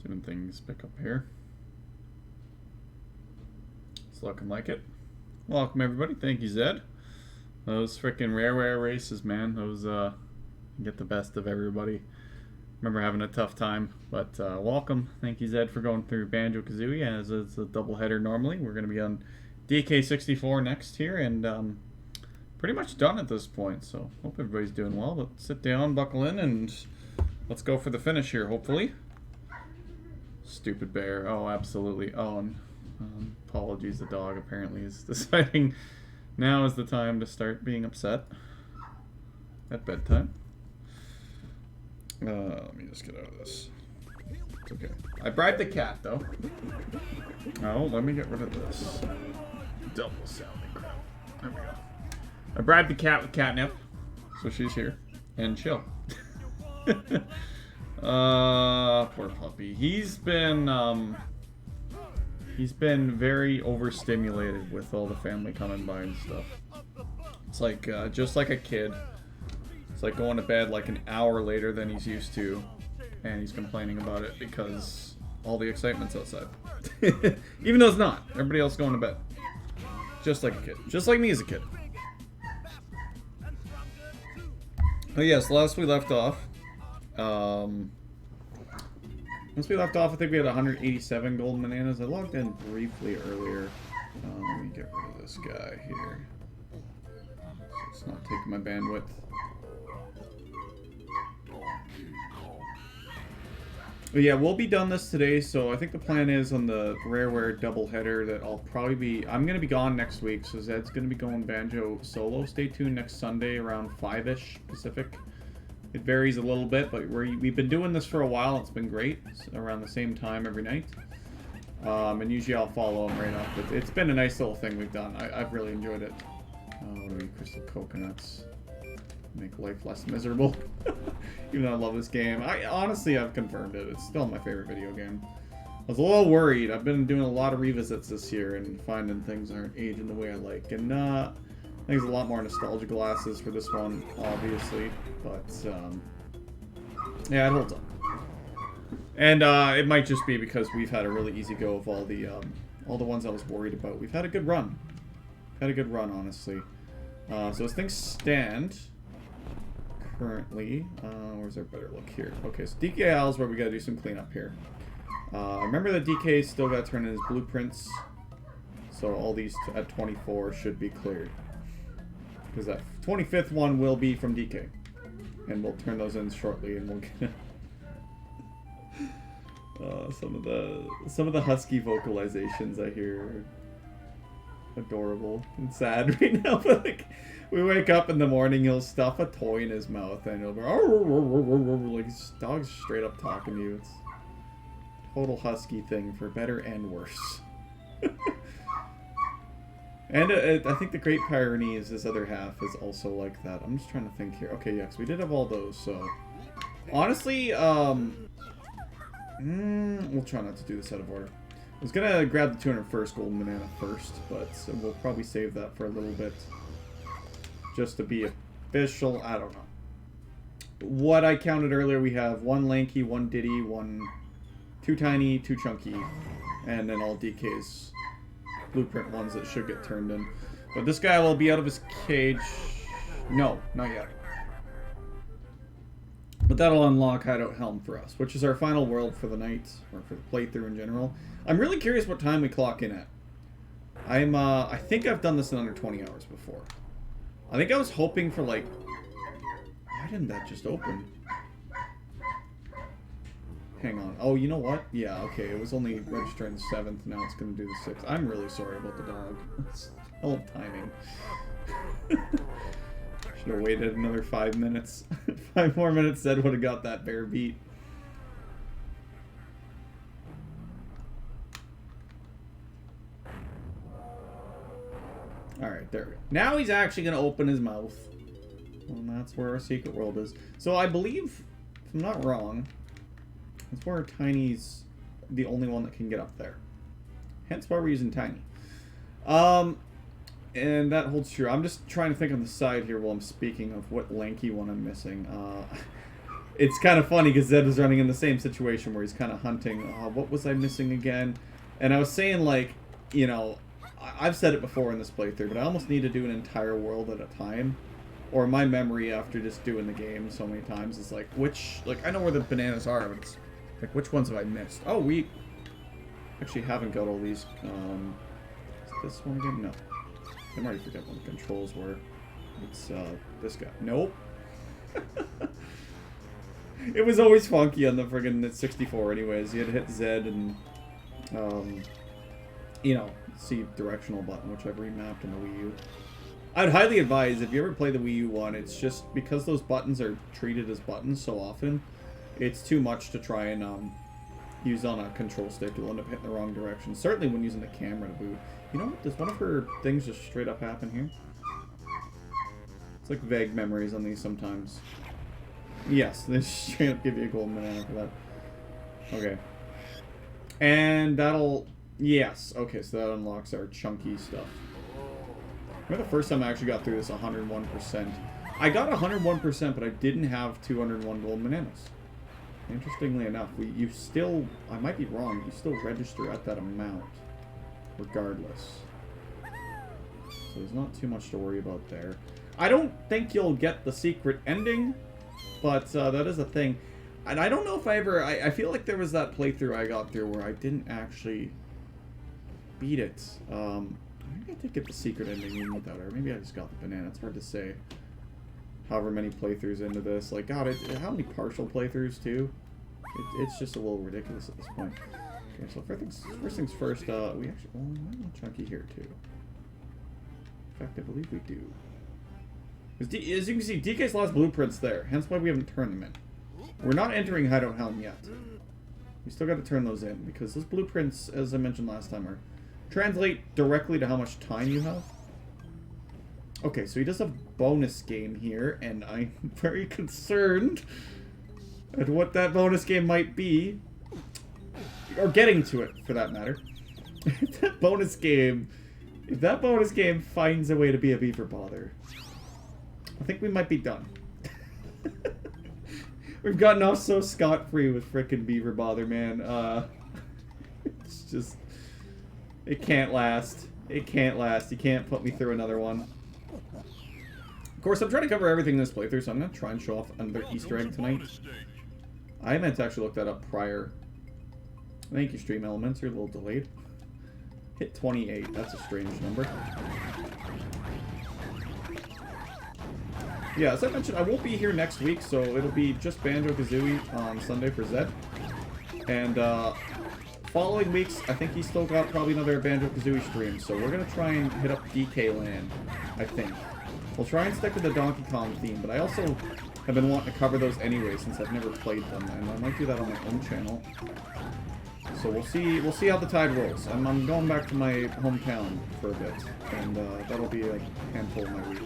See when things pick up here. It's looking like it. Welcome everybody. Thank you, Zed. Those freaking rare races, man. Those get the best of everybody. Remember having a tough time, but welcome. Thank you, Zed, for going through Banjo-Kazooie as it's a doubleheader normally. We're going to be on DK64 next here, and pretty much done at this point. So hope everybody's doing well. But sit down, buckle in, and let's go for the finish here, hopefully. Stupid bear. Oh, absolutely. Oh, and apologies, the dog apparently is deciding now is the time to start being upset at bedtime. Let me just get out of this. It's okay. I bribed the cat, though. Oh, let me get rid of this. Double sounding crap. There we go. I bribed the cat with catnip, so she's here. And chill. Poor puppy. He's been very overstimulated with all the family coming by and stuff. It's like, just like a kid. It's like going to bed like an hour later than he's used to, and he's complaining about it because all the excitement's outside. Even though it's not. Everybody else going to bed. Just like a kid. Just like me as a kid. But yes, last we left off, I think we had 187 golden bananas. I logged in briefly earlier. Let me get rid of this guy here. So it's not taking my bandwidth. But yeah, we'll be done this today, so I think the plan is on the Rareware doubleheader that I'll probably be... I'm going to be gone next week, so Zed's going to be going Banjo solo. Stay tuned next Sunday around 5-ish Pacific. It varies a little bit, but we've been doing this for a while. It's been great. It's around the same time every night. And usually I'll follow him right up. It's been a nice little thing we've done. I've really enjoyed it. Oh, crystal coconuts. Make life less miserable. Even though I love this game. Honestly, I've confirmed it. It's still my favorite video game. I was a little worried. I've been doing a lot of revisits this year and finding things aren't aging the way I like. And I think there's a lot more nostalgia glasses for this one, obviously. But, yeah, it holds up. And it might just be because we've had a really easy go of all the ones I was worried about. We've had a good run. Had a good run, honestly. So as things stand... currently, where's our better look here? Okay, so DKL is where we gotta do some cleanup here. Remember that DK still got to turn in his blueprints, so all these at 24 should be cleared. Because that 25th one will be from DK, and we'll turn those in shortly, and we'll get some of the husky vocalizations I hear are adorable and sad right now, but like. We wake up in the morning, he'll stuff a toy in his mouth, and he'll go, like, his dog's straight up talking to you. It's a total husky thing, for better and worse. And I think the Great Pyrenees, his other half, is also like that. I'm just trying to think here. Okay, yeah, 'cause we did have all those, so... Honestly, we'll try not to do this out of order. I was gonna grab the 201st golden banana first, but we'll probably save that for a little bit. Just to be official, I don't know. What I counted earlier, we have one lanky, one diddy, two tiny, two chunky, and then all DK's blueprint ones that should get turned in. But this guy will be out of his cage. No, not yet. But that'll unlock Hideout Helm for us, which is our final world for the night, or for the playthrough in general. I'm really curious what time we clock in at. I think I've done this in under 20 hours before. I think I was hoping for, like... Why didn't that just open? Hang on. Oh, you know what? Yeah, okay. It was only registering the 7th. Now it's going to do the 6th. I'm really sorry about the dog. It's a little timing. Should have waited another 5 minutes. 5 more minutes, Zed would have got that bear beat. Alright, there we go. Now he's actually going to open his mouth. And that's where our secret world is. So I believe, if I'm not wrong, that's where Tiny's the only one that can get up there. Hence why we're using Tiny. And that holds true. I'm just trying to think on the side here while I'm speaking of what lanky one I'm missing. It's kind of funny because Zed is running in the same situation where he's kind of hunting. Oh, what was I missing again? And I was saying, like, you know, I've said it before in this playthrough, but I almost need to do an entire world at a time. Or my memory after just doing the game so many times is like, I know where the bananas are, but it's like, which ones have I missed? Oh, we actually haven't got all these. Is this one again? No. I already forget what the controls were. It's, this guy. Nope. It was always funky on the friggin' 64 anyways. You had to hit Z and, you know, C directional button, which I've remapped in the Wii U. I'd highly advise, if you ever play the Wii U one, it's just, because those buttons are treated as buttons so often, it's too much to try and use on a control stick. You'll end up hitting the wrong direction. Certainly when using the camera to boot. You know what? Does one of her things just straight up happen here? It's like vague memories on these sometimes. Yes, they straight up give you a golden banana for that. Okay. And that'll... Yes. Okay, so that unlocks our chunky stuff. Remember the first time I actually got through this 101%. I got 101%, but I didn't have 201 golden bananas. Interestingly enough, you still... I might be wrong. You still register at that amount. Regardless. So there's not too much to worry about there. I don't think you'll get the secret ending, but that is a thing. And I don't know if I ever... I feel like there was that playthrough I got through where I didn't actually beat it. Maybe I did get the secret ending even without her. Maybe I just got the banana. It's hard to say. However many playthroughs into this. Like, God, how many partial playthroughs, too? It's just a little ridiculous at this point. Okay, so first things first, we actually... Oh, we might want Chunky here, too. In fact, I believe we do. As you can see, DK's lost blueprints there. Hence why we haven't turned them in. We're not entering Hideout Helm yet. We still got to turn those in, because those blueprints, as I mentioned last time, are... translate directly to how much time you have. Okay, so he does have bonus game here, and I'm very concerned at what that bonus game might be. Or getting to it, for that matter. If that bonus game finds a way to be a beaver bother, I think we might be done. We've gotten off so scot-free with frickin' beaver bother, man. It's just... It can't last. It can't last. You can't put me through another one. Of course, I'm trying to cover everything in this playthrough, so I'm going to try and show off another Easter egg tonight. I meant to actually look that up prior. Thank you, Stream Elements. You're a little delayed. Hit 28. That's a strange number. Yeah, as I mentioned, I won't be here next week, so it'll be just Banjo-Kazooie on Sunday for Zed. And, following weeks, I think he's still got probably another Banjo-Kazooie stream, so we're going to try and hit up DK Land, I think. We'll try and stick with the Donkey Kong theme, but I also have been wanting to cover those anyway since I've never played them, and I might do that on my own channel. So we'll see how the tide rolls. I'm going back to my hometown for a bit, and that'll be a handful of my week.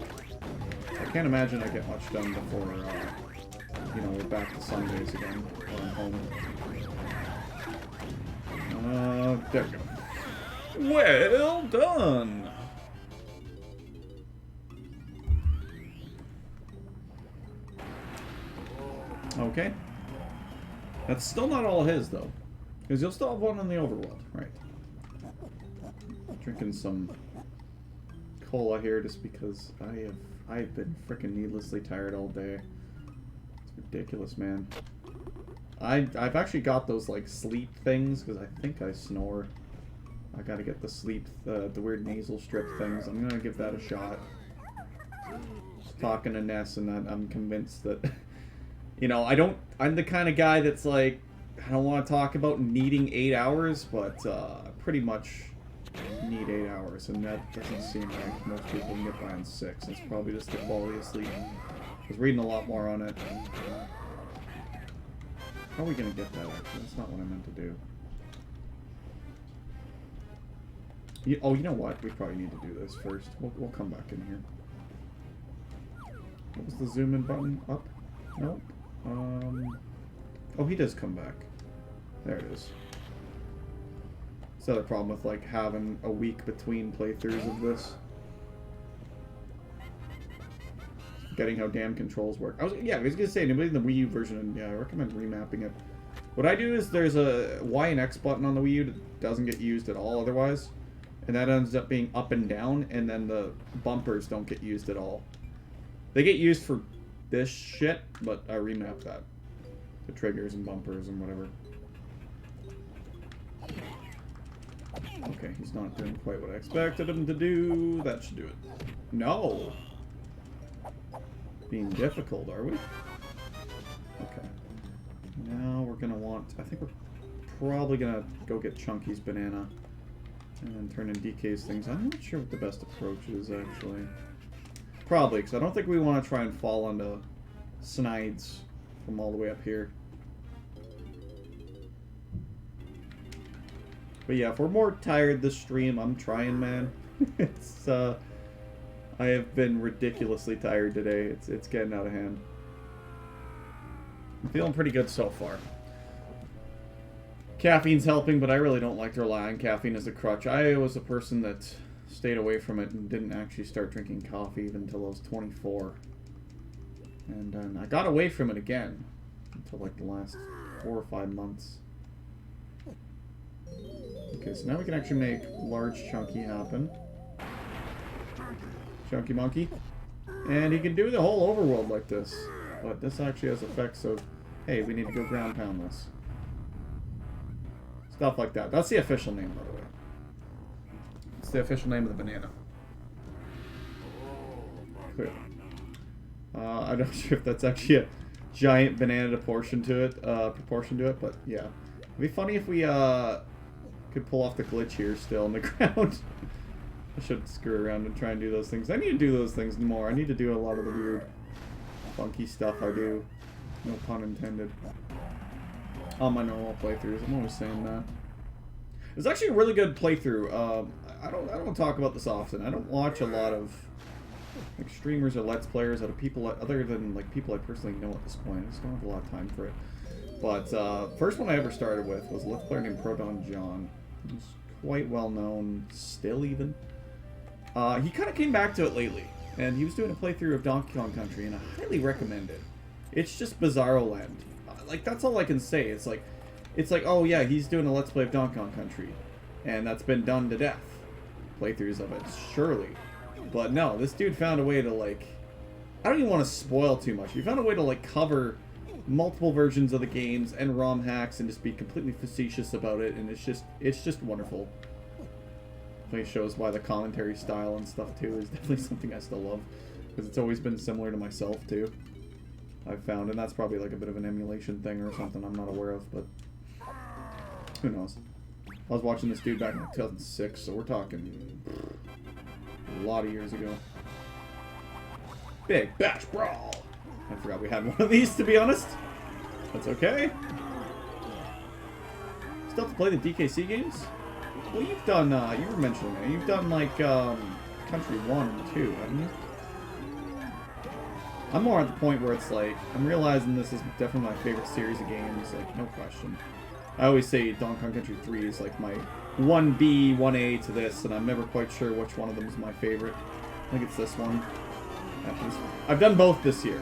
I can't imagine I get much done before, you know, we're back to Sundays again, or I'm home. There we go. Well done! Okay. That's still not all his, though. Because you'll still have one in the overworld. Right. Drinking some cola here just because I've been freaking needlessly tired all day. It's ridiculous, man. I've actually got those, like, sleep things, because I think I snore. I gotta get the sleep, the weird nasal strip things. I'm gonna give that a shot. Just talking to Ness, and I'm convinced that, you know, I'm the kind of guy that's like, I don't want to talk about needing 8 hours, but I pretty much need 8 hours, and that doesn't seem like most people can get by on 6. It's probably just the quality of sleep. I was reading a lot more on it. How are we going to get that, actually? That's not what I meant to do. Oh, you know what? We probably need to do this first. We'll come back in here. What was the zoom in button? Up? Nope. Oh, he does come back. There it is. It's the other problem with, like, having a week between playthroughs of this. forgetting how damn controls work. I was gonna say, anybody in the Wii U version, yeah, I recommend remapping it. What I do is there's a Y and X button on the Wii U that doesn't get used at all otherwise. And that ends up being up and down, and then the bumpers don't get used at all. They get used for this shit, but I remap that. The triggers and bumpers and whatever. Okay, he's not doing quite what I expected him to do. That should do it. No! Being difficult, are we? Okay. Now we're gonna want... I think we're probably gonna go get Chunky's banana. And then turn in DK's things. I'm not sure what the best approach is, actually. Probably, because I don't think we want to try and fall onto Snides from all the way up here. But yeah, if we're more tired this stream, I'm trying, man. It's, I have been ridiculously tired today. It's getting out of hand. I'm feeling pretty good so far. Caffeine's helping, but I really don't like to rely on caffeine as a crutch. I was a person that stayed away from it and didn't actually start drinking coffee even until I was 24. And then I got away from it again until like the last 4 or 5 months. Okay, so now we can actually make large Chunky happen. Chunky Monkey. And he can do the whole overworld like this. But this actually has effects of, hey, we need to go ground pound this. Stuff like that. That's the official name, by the way. It's the official name of the banana. Clearly. I'm not sure if that's actually a giant banana proportion to it, but yeah. It'd be funny if we could pull off the glitch here still on the ground. I should screw around and try and do those things. I need to do those things more. I need to do a lot of the weird, funky stuff I do. No pun intended. On my normal playthroughs, I'm always saying that. It was actually a really good playthrough. I don't talk about this often. I don't watch a lot of like streamers or Let's Players out of people other than like people I personally know at this point. I just don't have a lot of time for it. But first one I ever started with was a Let's Player named Proton John. He's quite well known still, even. He kind of came back to it lately, and he was doing a playthrough of Donkey Kong Country, and I highly recommend it. It's just Bizarro Land. Like, that's all I can say. It's like, oh yeah, he's doing a Let's Play of Donkey Kong Country. And that's been done to death. Playthroughs of it, surely. But no, this dude found a way to, like... I don't even want to spoil too much. He found a way to, like, cover multiple versions of the games and ROM hacks and just be completely facetious about it. And it's just wonderful. Definitely shows why the commentary style and stuff, too, is definitely something I still love. Because it's always been similar to myself, too. I've found, and that's probably like a bit of an emulation thing or something I'm not aware of, but who knows. I was watching this dude back in 2006, so we're talking a lot of years ago. Big Bash Brawl! I forgot we had one of these, to be honest. That's okay. Still have to play the DKC games? Well, you've done, you were mentioning it, you've done like, Country 1 and 2, haven't you? I'm more at the point where it's like, I'm realizing this is definitely my favorite series of games, like, no question. I always say Donkey Kong Country 3 is like my 1B, 1A to this, and I'm never quite sure which one of them is my favorite. I think it's this one. I've done both this year,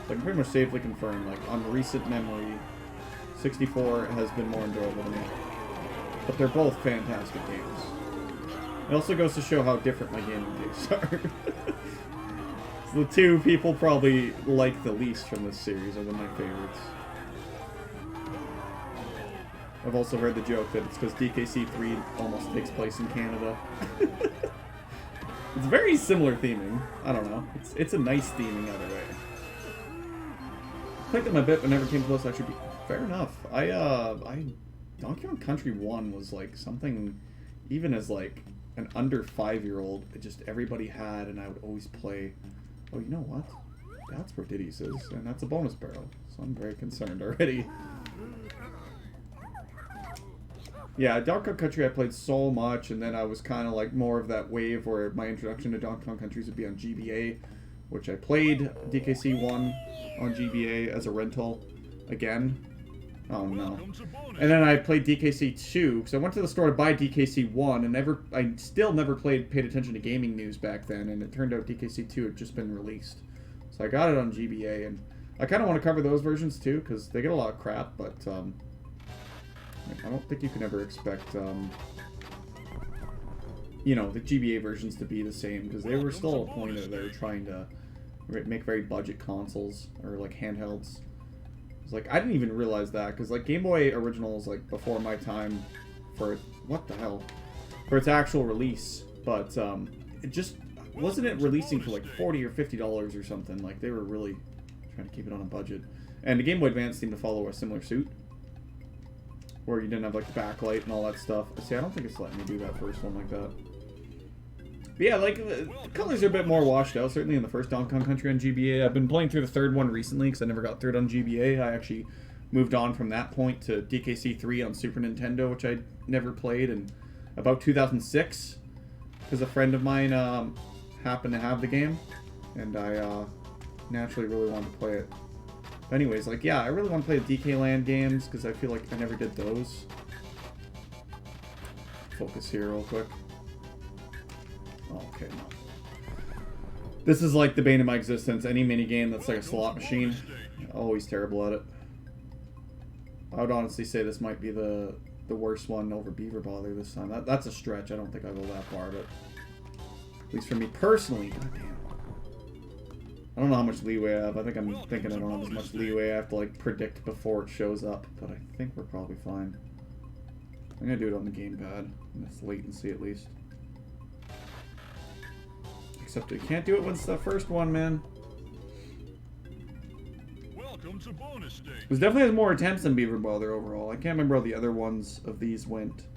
so I can pretty much safely confirm, like, on recent memory, 64 has been more enjoyable to me. But they're both fantastic games. It also goes to show how different my gaming tastes are. The two people probably like the least from this series are one of my favorites. I've also heard the joke that it's because DKC 3 almost takes place in Canada. It's very similar theming. I don't know. It's a nice theming either way. I played them a bit but never came close. Actually, fair enough. Donkey Kong Country 1 was like something, even as like an under 5-year-old, just everybody had, and I would always play. Oh, you know what? That's where Diddy's is, and that's a bonus barrel, so I'm very concerned already. Yeah, Donkey Kong Country I played so much, and then I was kind of like more of that wave where my introduction to Donkey Kong Countries would be on GBA, which I played DKC 1 on GBA as a rental again. Oh no. And then I played DKC 2, because I went to the store to buy DKC 1, and I still never paid attention to gaming news back then, and it turned out DKC 2 had just been released. So I got it on GBA, and I kind of want to cover those versions too, because they get a lot of crap, but I don't think you can ever expect, you know, the GBA versions to be the same, because they were still at a point that they were trying to make very budget consoles, or like handhelds. It's like, I didn't even realize that, because like Game Boy Original is like before my time for, what the hell, for its actual release, but it just, wasn't it releasing for like $40 or $50 or something? Like, they were really trying to keep it on a budget. And the Game Boy Advance seemed to follow a similar suit, where you didn't have like the backlight and all that stuff. See, I don't think it's letting me do that first one like that. But yeah, like, the colors are a bit more washed out, certainly in the first Donkey Kong Country on GBA. I've been playing through the third one recently, because I never got third on GBA. I actually moved on from that point to DKC 3 on Super Nintendo, which I never played in about 2006, because a friend of mine happened to have the game, and I naturally really wanted to play it. But anyways, like, yeah, I really want to play the DK Land games, because I feel like I never did those. Focus here real quick. Oh, okay, no. This is like the bane of my existence. Any minigame that's like a slot machine, always terrible at it. I would honestly say this might be the worst one over Beaver Bother this time. That's a stretch. I don't think I'll go that far, but at least for me personally, goddamn. I don't know how much leeway I have. I think I'm thinking I don't have as much leeway. I have to like predict before it shows up, but I think we're probably fine. I'm gonna do it on the gamepad. That's latency at least. Except you can't do it when it's the first one, man. Welcome to bonus stage. It definitely has more attempts than Beaver Bother overall. I can't remember how the other ones of these went.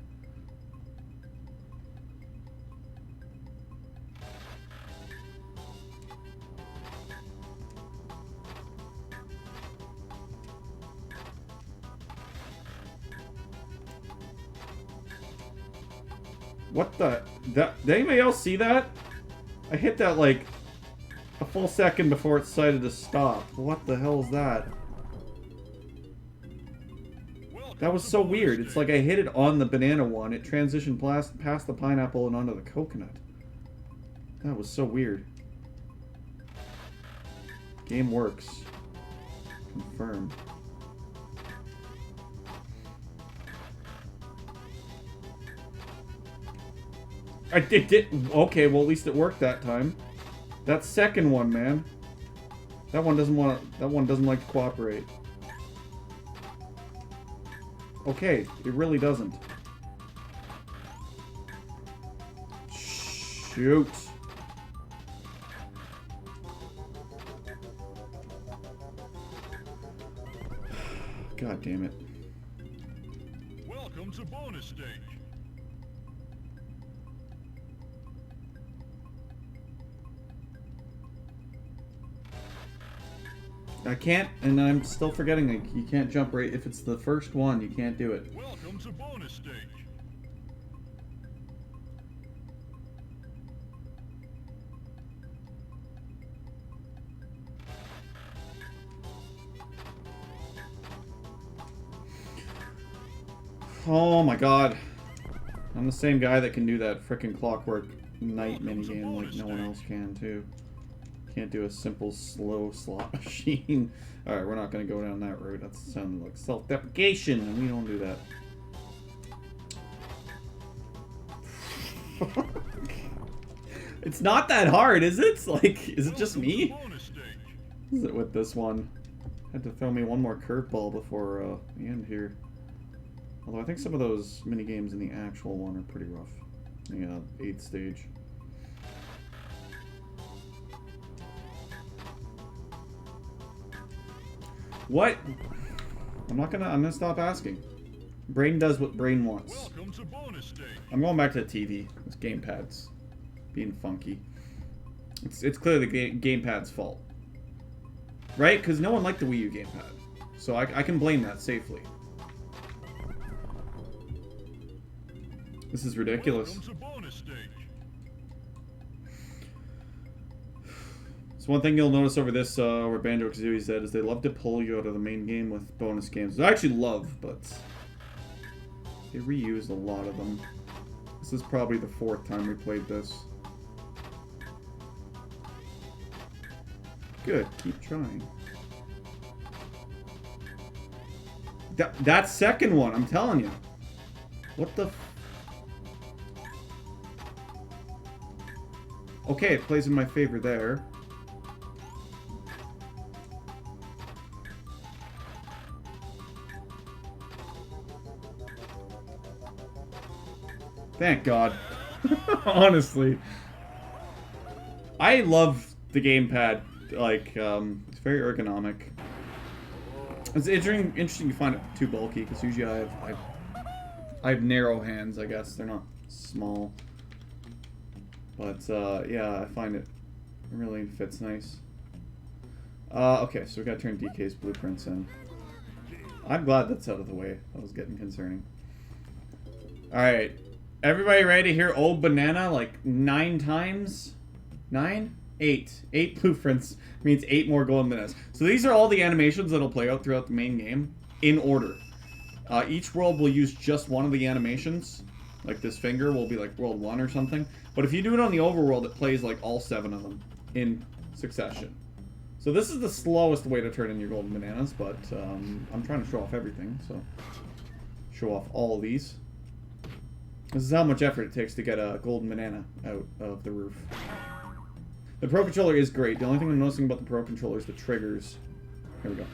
What the? Did anybody else see that? I hit that like a full second before it decided to stop. What the hell is that? That was so weird. It's like I hit it on the banana one. It transitioned past the pineapple and onto the coconut. That was so weird. Game works. Confirm. I did. Okay, well at least it worked that time. That second one, man. That one doesn't like to cooperate. Okay, it really doesn't. Shoot. God damn it. Welcome to bonus stage. I can't, and I'm still forgetting, like, you can't jump right. If it's the first one, you can't do it. Welcome to bonus stage. Oh my god. I'm the same guy that can do that frickin' Clockwork Knight minigame like no one else can, too. Can't do a simple, slow slot machine. Alright, we're not going to go down that road. That sounds like self-deprecation, and we don't do that. It's not that hard, is it? It's like, is it just me? Is it with this one? Had to throw me one more curveball before the end here. Although I think some of those minigames in the actual one are pretty rough. Yeah, 8th stage. What? I'm gonna stop asking. Brain does what brain wants. Welcome to bonus stage. I'm going back to the TV. This gamepad's being funky. It's clearly the gamepad's fault. Right? Because no one liked the Wii U gamepad. So I can blame that safely. This is ridiculous. Welcome to bonus stage. So one thing you'll notice over this, where Banjo-Kazooie said, is they love to pull you out of the main game with bonus games. I actually love, but they reuse a lot of them. This is probably the 4th time we played this. good. Keep trying. That second one, I'm telling you. What the... Okay, it plays in my favor there. Thank God. Honestly. I love the gamepad. Like, it's very ergonomic. It's interesting you find it too bulky, because usually I have narrow hands, I guess. They're not small. But, yeah, I find it really fits nice. Okay, so we gotta turn DK's blueprints in. I'm glad that's out of the way. That was getting concerning. Alright. Everybody ready to hear Old Banana like 9 times? 9? 8. 8 blueprints means 8 more golden bananas. So these are all the animations that'll play out throughout the main game in order. Each world will use just one of the animations. Like this finger will be like world 1 or something. But if you do it on the overworld, it plays like all 7 of them in succession. So this is the slowest way to turn in your golden bananas, but I'm trying to show off everything, so show off all of these. This is how much effort it takes to get a golden banana out of the roof. The Pro Controller is great. The only thing I'm noticing about the Pro Controller is the triggers. Here we go.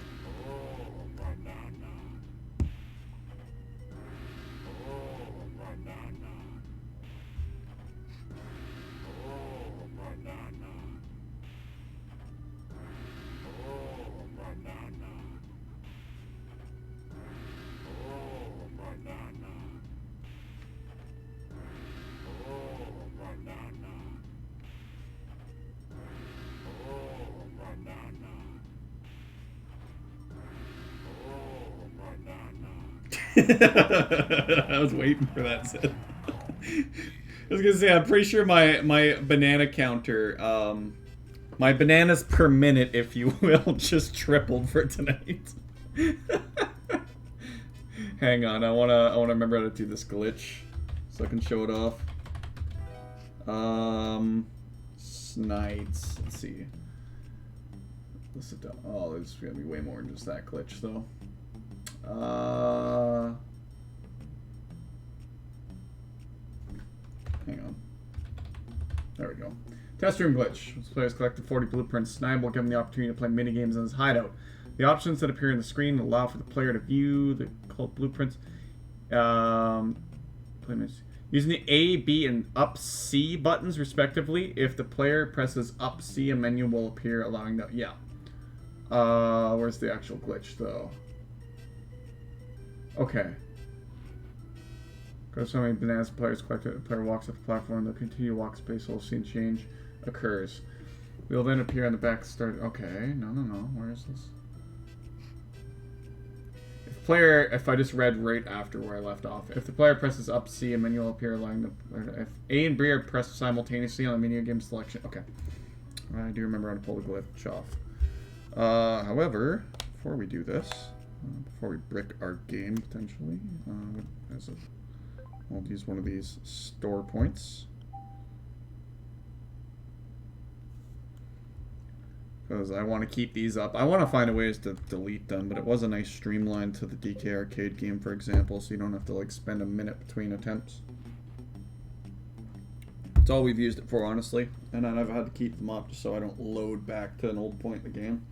I was waiting for that set. I was gonna say, I'm pretty sure my banana counter, my bananas per minute, if you will, just tripled for tonight. Hang on, I wanna remember how to do this glitch so I can show it off. Snides. Let's see. Oh, there's gonna be way more than just that glitch, though. Hang on. There we go. Test room glitch. This player's collected 40 blueprints. Snide will give him the opportunity to play minigames in his hideout. The options that appear on the screen allow for the player to view the cult blueprints. Using the A, B, and up C buttons, respectively. If the player presses up C, a menu will appear allowing the... Yeah. Where's the actual glitch, though? Okay. Because so many bananas players collected, the player walks up the platform, they'll continue to walk space while scene change occurs. We'll then appear on the back start. Okay, no. Where is this? If I just read right after where I left off. If the player presses up C, a menu will appear allowing the... If A and B are pressed simultaneously on the menu game selection. Okay. I do remember how to pull the glitch off. However, before we do this... before we brick our game, potentially, I'll use one of these store points. Because I want to keep these up. I want to find ways to delete them, but it was a nice streamline to the DK arcade game, for example, so you don't have to like spend a minute between attempts. It's all we've used it for, honestly, and I've had to keep them up just so I don't load back to an old point in the game.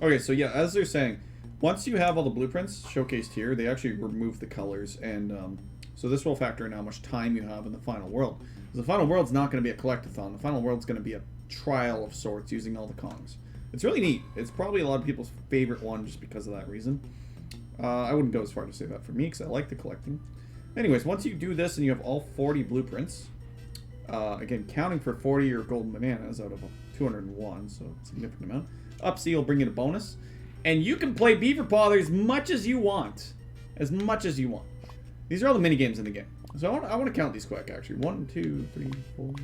Okay, so yeah, as they're saying, once you have all the blueprints showcased here, they actually remove the colors, and so this will factor in how much time you have in the final world. The final world's not going to be a collectathon. The final world's going to be a trial of sorts using all the Kongs. It's really neat. It's probably a lot of people's favorite one just because of that reason. I wouldn't go as far to say that for me because I like the collecting. Anyways, once you do this and you have all 40 blueprints, again, counting for 40 your golden bananas out of 201, so a significant amount, up C will bring you a bonus. And you can play Beaver Pother as much as you want. As much as you want. These are all the mini games in the game. So I want to count these quick, actually. 1, 2, 3, 4,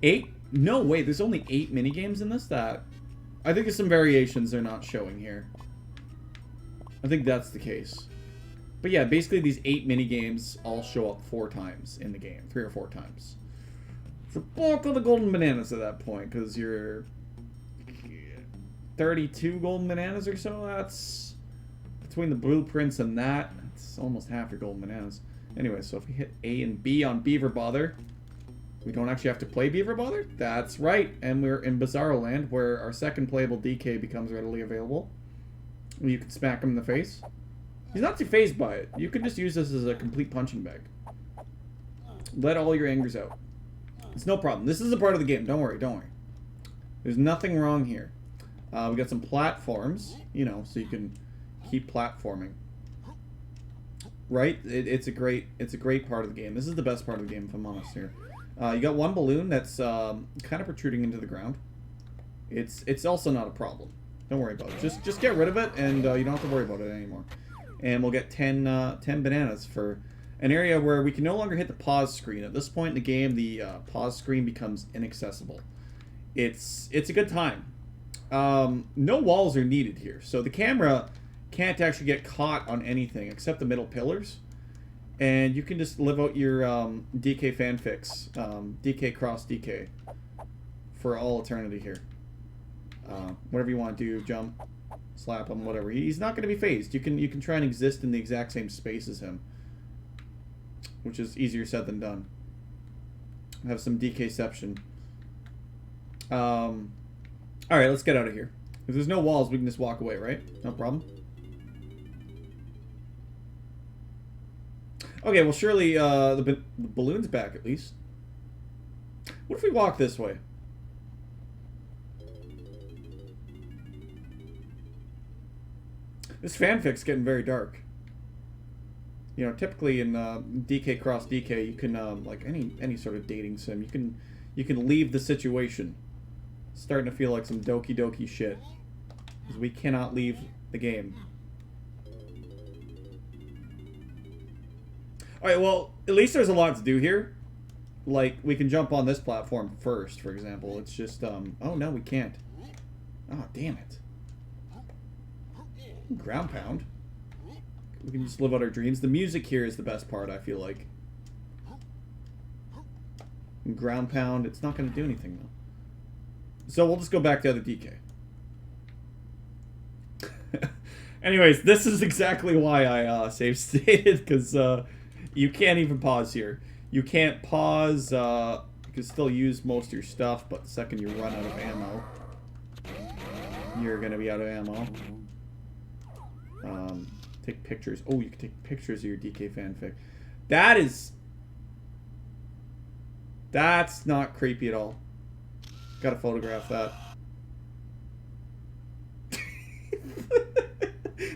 8? No way, there's only 8 mini games in this? I think there's some variations they're not showing here. I think that's the case. But yeah, basically these 8 mini games all show up 4 times in the game. 3 or 4 times. for bulk of the golden bananas at that point, because you're 32 golden bananas or so. That's between the blueprints and that. It's almost half your golden bananas. Anyway, so if we hit A and B on Beaver Bother, we don't actually have to play Beaver Bother. That's right, and we're in Bizarro Land, where our second playable DK becomes readily available. You can smack him in the face. He's not too phased by it. You can just use this as a complete punching bag. Let all your angers out. It's no problem. This is a part of the game. Don't worry, don't worry. There's nothing wrong here. We got some platforms, you know, so you can keep platforming. Right? It's a great part of the game. This is the best part of the game, if I'm honest here. You got one balloon that's kind of protruding into the ground. It's also not a problem. Don't worry about it. Just get rid of it, and you don't have to worry about it anymore. And we'll get 10 bananas for an area where we can no longer hit the pause screen. At this point in the game, the pause screen becomes inaccessible. It's a good time. No walls are needed here, so the camera can't actually get caught on anything except the middle pillars. And you can just live out your DK fanfics, DK cross DK, for all eternity here. Whatever you want to do, jump, slap him, whatever. He's not going to be phased. You can try and exist in the exact same space as him, which is easier said than done. Have some DKception. All right, let's get out of here. If there's no walls, we can just walk away, right? No problem. Okay, well, surely the balloon's back at least. What if we walk this way? This fanfic's getting very dark. You know, typically in DK cross DK, you can like any sort of dating sim, you can leave the situation. It's starting to feel like some doki doki shit, because we cannot leave the game. All right, well, at least there's a lot to do here. Like, we can jump on this platform first, for example. It's just oh no, we can't. Oh, damn it. Ground pound. We can just live out our dreams. The music here is the best part, I feel like. Ground pound, it's not going to do anything, though. So we'll just go back to other DK. Anyways, this is exactly why I save stated, because you can't even pause here. You can't pause. You can still use most of your stuff, but the second you run out of ammo, you're going to be out of ammo. Take pictures. Oh, you can take pictures of your DK fanfic. That's not creepy at all. Gotta photograph that.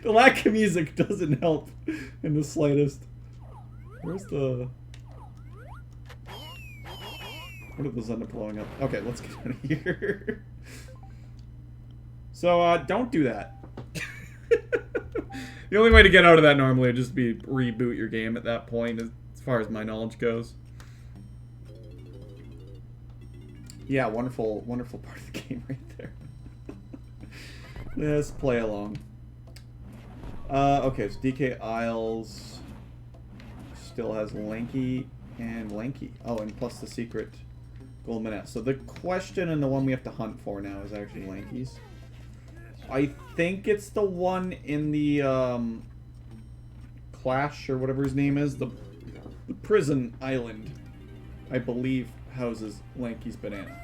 The lack of music doesn't help in the slightest. Where's the... What if those end up blowing up? Okay, let's get out of here. So, don't do that. The only way to get out of that normally would just be reboot your game at that point, as far as my knowledge goes. Yeah, wonderful, wonderful part of the game right there. Let's play along. Okay, so DK Isles still has Lanky and Lanky. Oh, and plus the secret gold minette. So the question and the one we have to hunt for now is actually Lanky's. I think it's the one in the Clash or whatever his name is. The prison island, I believe, houses Lanky's banana.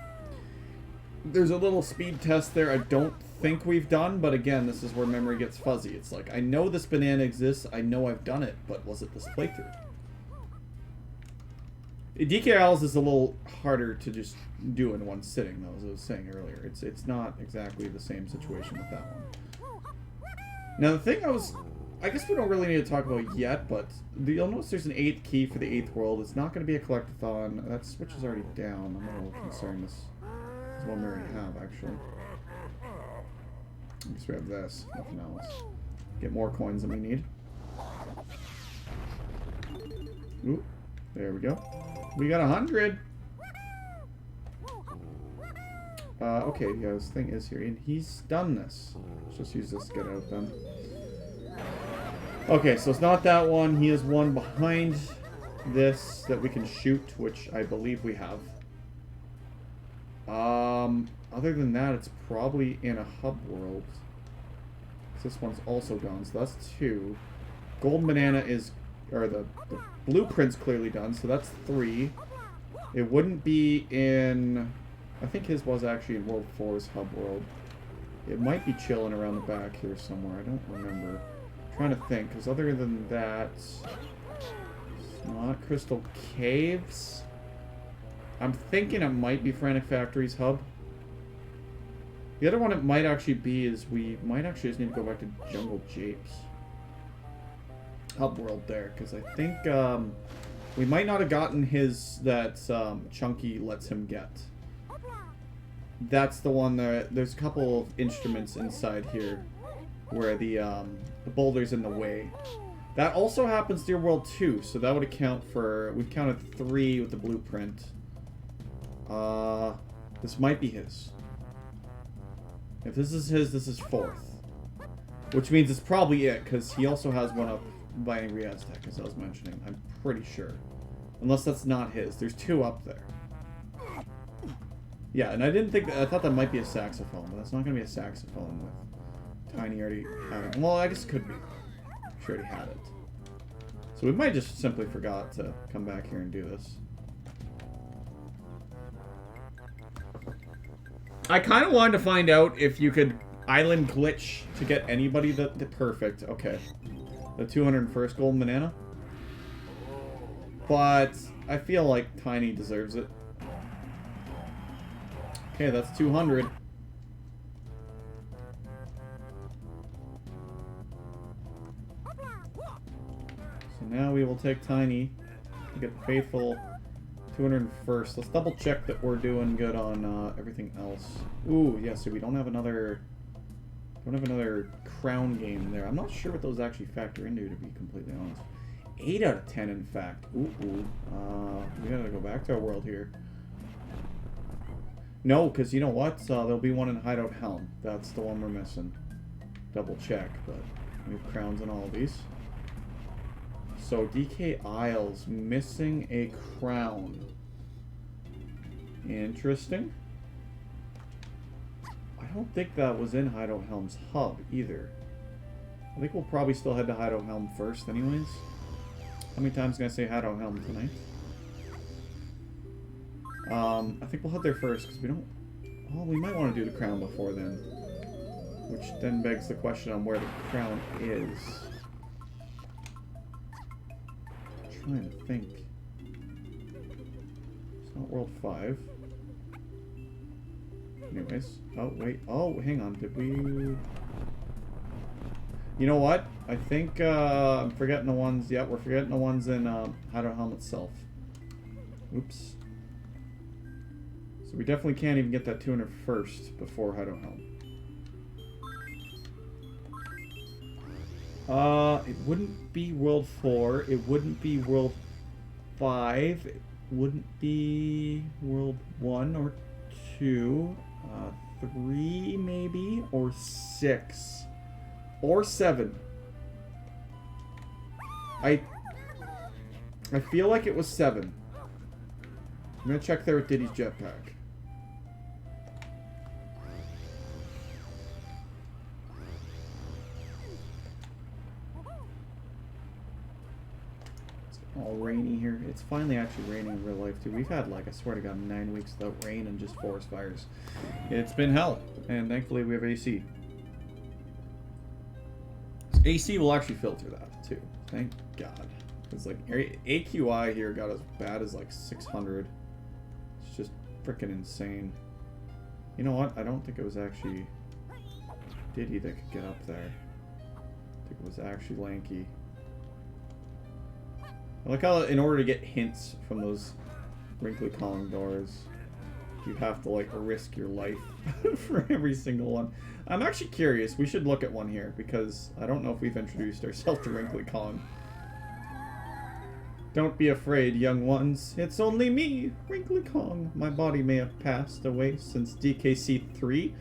There's a little speed test there I don't think we've done, but again, this is where memory gets fuzzy. It's like, I know this banana exists, I know I've done it, but was it this playthrough? DK Isles is a little harder to just do in one sitting, though, as I was saying earlier. It's not exactly the same situation with that one. Now, the thing I guess we don't really need to talk about yet, but you'll notice there's an 8th key for the 8th world. It's not going to be a collectathon. That switch is already down. I'm a little concerned. This is one we already have, actually. I guess we have this. Nothing else. Get more coins than we need. Ooh, there we go. We got 100. Okay, yeah, this thing is here, and he's done this. Let's just use this to get out then. Okay, so it's not that one. He has one behind this that we can shoot, which I believe we have. Other than that, it's probably in a hub world. This one's also gone, so that's 2. Golden banana is, or the blueprint's clearly done, so that's 3. It wouldn't be in, I think his was actually in World 4's hub world. It might be chilling around the back here somewhere. I don't remember. I'm trying to think, because other than that, it's not Crystal Caves. I'm thinking it might be Frantic Factory's hub. The other one it might actually be is we might actually just need to go back to Jungle Japes hub world there, because I think we might not have gotten his that Chunky lets him get. That's the one that there's a couple of instruments inside here where the boulder's in the way. That also happens near world 2, so that would account for, we've counted 3 with the blueprint. This might be his. If this is his, this is 4th. Which means it's probably it, because he also has one up by Angry Aztec, as I was mentioning. I'm pretty sure. Unless that's not his. There's 2 up there. Yeah, and I didn't think... I thought that might be a saxophone, but that's not going to be a saxophone with Tiny already having... Well, I guess it could be. I'm sure he had it. So we might just simply forgot to come back here and do this. I kind of wanted to find out if you could island glitch to get anybody the perfect. Okay. The 201st golden banana. But I feel like Tiny deserves it. Okay, that's 200. So now we will take Tiny to get the faithful 201st. Let's double check that we're doing good on everything else. Ooh, yeah, so we don't have another crown game there. I'm not sure what those actually factor into, to be completely honest. 8 out of 10, in fact. Ooh. We gotta go back to our world here. No, because you know what? There'll be one in Hideout Helm. That's the one we're missing. Double check, but we have crowns on all of these. So DK Isles, missing a crown. Interesting. I don't think that was in Hideout Helm's hub either. I think we'll probably still head to Hideout Helm first anyways. How many times can I say Hideout Helm tonight? I think we'll head there first because we don't... Oh, we might want to do the crown before then. Which then begs the question on where the crown is. I'm trying to think. It's not World 5. Anyways. Oh, wait. Oh, hang on. Did we... You know what? I think I'm forgetting the ones... Yeah, we're forgetting the ones in Hideout Helm itself. Oops. So we definitely can't even get that 201st before Hideout Helm. It wouldn't be World 4. It wouldn't be World 5. It wouldn't be World 1 or 2. 3 maybe? Or 6. Or 7. I feel like it was 7. I'm gonna check there with Diddy's jetpack. All rainy here. It's finally actually raining in real life too. We've had, like, I swear to God, 9 weeks without rain and just forest fires. It's been hell, and thankfully we have AC. AC will actually filter that too. Thank God. It's like AQI here got as bad as like 600. It's just freaking insane. You know what? I don't think it was actually Diddy that could get up there. I think it was actually Lanky. I like how in order to get hints from those wrinkly Kong doors, you have to like risk your life for every single one. I'm actually curious. We should look at one here because I don't know if we've introduced ourselves to Wrinkly Kong. Don't be afraid, young ones. It's only me, Wrinkly Kong. My body may have passed away since DKC3.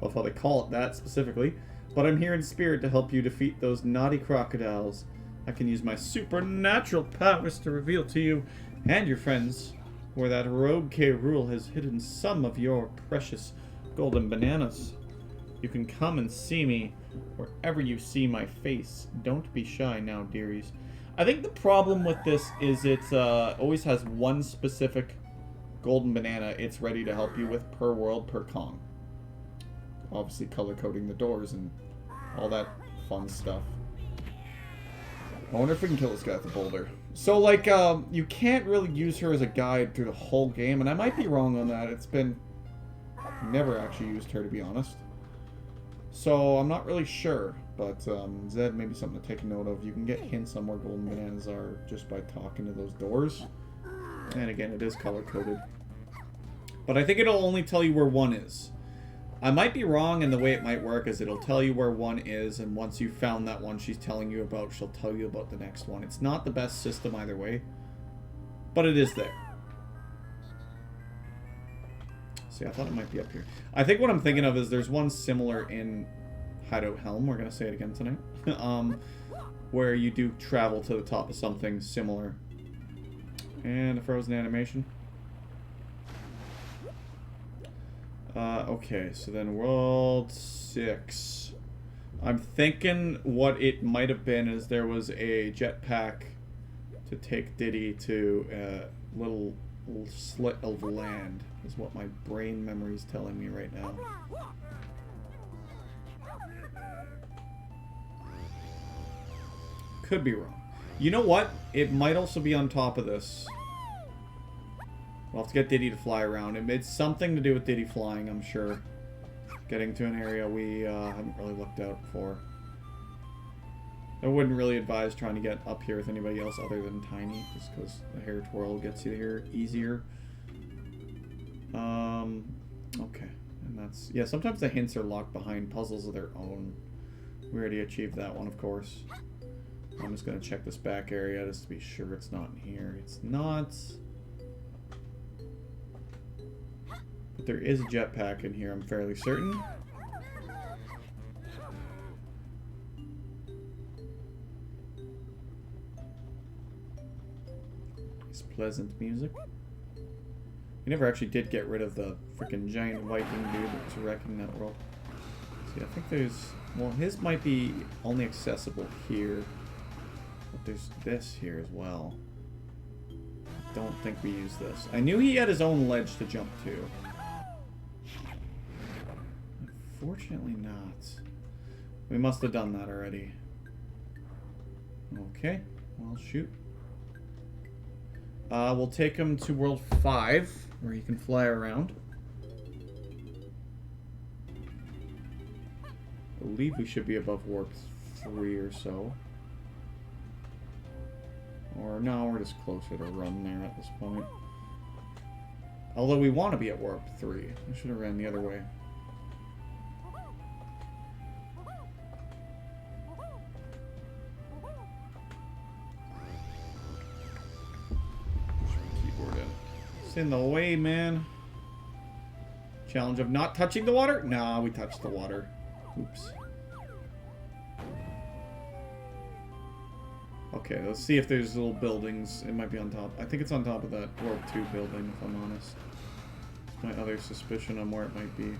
Well, if how they call it that specifically. But I'm here in spirit to help you defeat those naughty crocodiles. I can use my supernatural powers to reveal to you and your friends where that rogue K. Rool has hidden some of your precious golden bananas. You can come and see me wherever you see my face. Don't be shy now, dearies. I think the problem with this is it always has one specific golden banana it's ready to help you with per world, per Kong. Obviously color coding the doors and all that fun stuff. I wonder if we can kill this guy with the boulder. So, like, you can't really use her as a guide through the whole game, and I might be wrong on that. It's been... never actually used her, to be honest. So, I'm not really sure, but, Zed, maybe something to take a note of. You can get hints on where golden bananas are just by talking to those doors. And again, it is color-coded. But I think it'll only tell you where one is. I might be wrong, and the way it might work is it'll tell you where one is, and once you've found that one she's telling you about, she'll tell you about the next one. It's not the best system either way, but it is there. See, I thought it might be up here. I think what I'm thinking of is there's one similar in Hideout Helm, we're going to say it again tonight, where you do travel to the top of something similar. And a frozen animation. Okay, so then World 6. I'm thinking what it might have been is there was a jetpack to take Diddy to a little slit of land, is what my brain memory is telling me right now. Could be wrong. You know what? It might also be on top of this. We'll have to get Diddy to fly around. It's something to do with Diddy flying, I'm sure. Getting to an area we haven't really looked out for. I wouldn't really advise trying to get up here with anybody else other than Tiny, just because the hair twirl gets you here easier. Okay. And that's... yeah, sometimes the hints are locked behind puzzles of their own. We already achieved that one, of course. I'm just going to check this back area just to be sure it's not in here. It's not... but there is a jetpack in here, I'm fairly certain. It's pleasant music. We never actually did get rid of the freaking giant Viking dude that was wrecking that world. See, I think there's... well, his might be only accessible here. But there's this here as well. I don't think we use this. I knew he had his own ledge to jump to. Unfortunately not. We must have done that already. Okay, well, shoot. We'll take him to World 5, where he can fly around. I believe we should be above Warp 3 or so. Or, no, we're just closer to run there at this point. Although we want to be at Warp 3. I should have ran the other way. It's in the way, man. Challenge of not touching the water? Nah, we touched the water. Oops. Okay, let's see if there's little buildings. It might be on top. I think it's on top of that World 2 building, if I'm honest. It's my other suspicion on where it might be.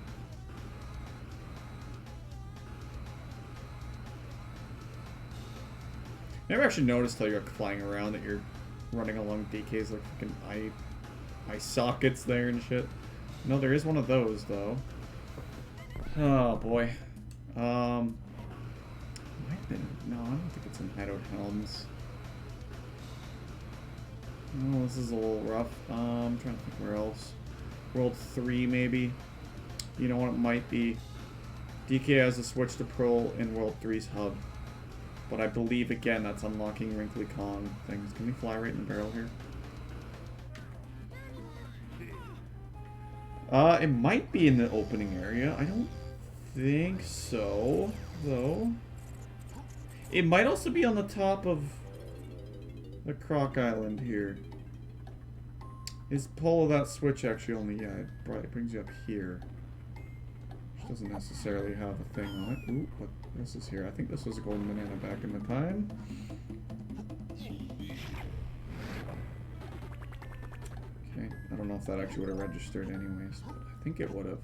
Never actually noticed till you're flying around that you're running along DK's like fucking eye sockets there and shit. No, there is one of those though. Oh boy. Might have been. No, I don't think it's in Hideout Helms. Oh, this is a little rough. I'm trying to think where else. World 3 maybe. You know what it might be. DK has a switch to Pearl in World 3's hub. But I believe again that's unlocking Wrinkly Kong things. Can we fly right in the barrel here? It might be in the opening area. I don't think so, though. It might also be on the top of the Croc Island here. Is pull of that switch actually only... yeah, it probably brings you up here. Which doesn't necessarily have a thing on it. Ooh, what this is here. I think this was a golden banana back in the time. Okay. I don't know if that actually would have registered anyways, but I think it would have.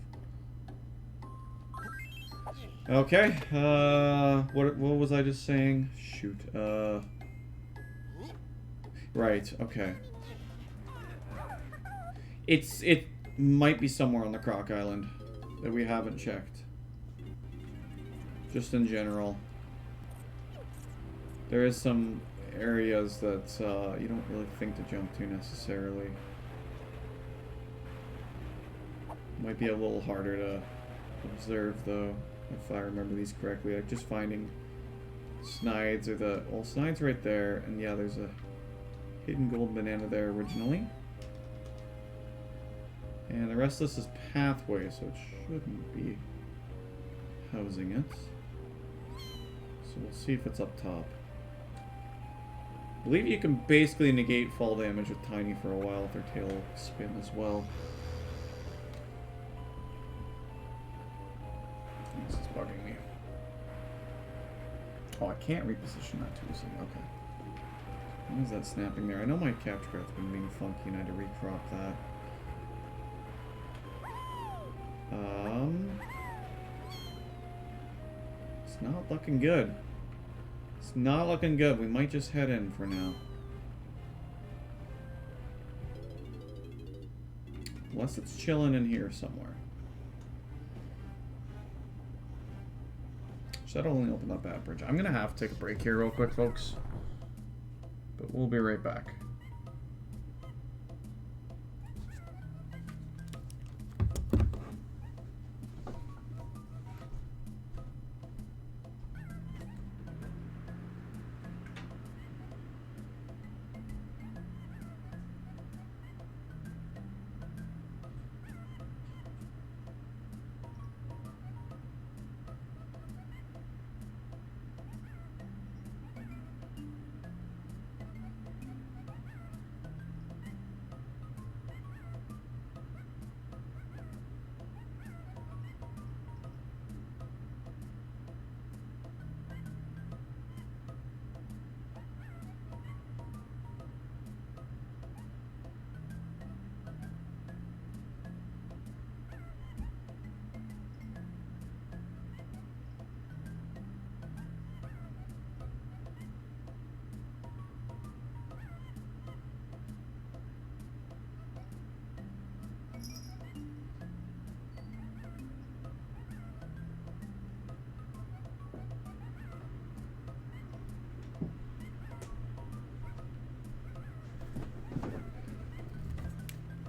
Okay, what was I just saying? Shoot, right, okay. It might be somewhere on the Croc Island that we haven't checked. Just in general. There is some areas that you don't really think to jump to necessarily. Might be a little harder to observe though, if I remember these correctly. Like just finding Snides or the... Well, Snides right there, and yeah, there's a hidden gold banana there originally. And the rest of this is pathway, so it shouldn't be housing it. So we'll see if it's up top. I believe you can basically negate fall damage with Tiny for a while with her tail spin as well. This is bugging me. Oh, I can't reposition that too easily. Okay. When is that snapping there? I know my capture card's been being funky and I had to recrop that. It's not looking good. It's not looking good. We might just head in for now. Unless it's chilling in here somewhere. Should only open up that bridge. I'm gonna have to take a break here real quick, folks. But we'll be right back.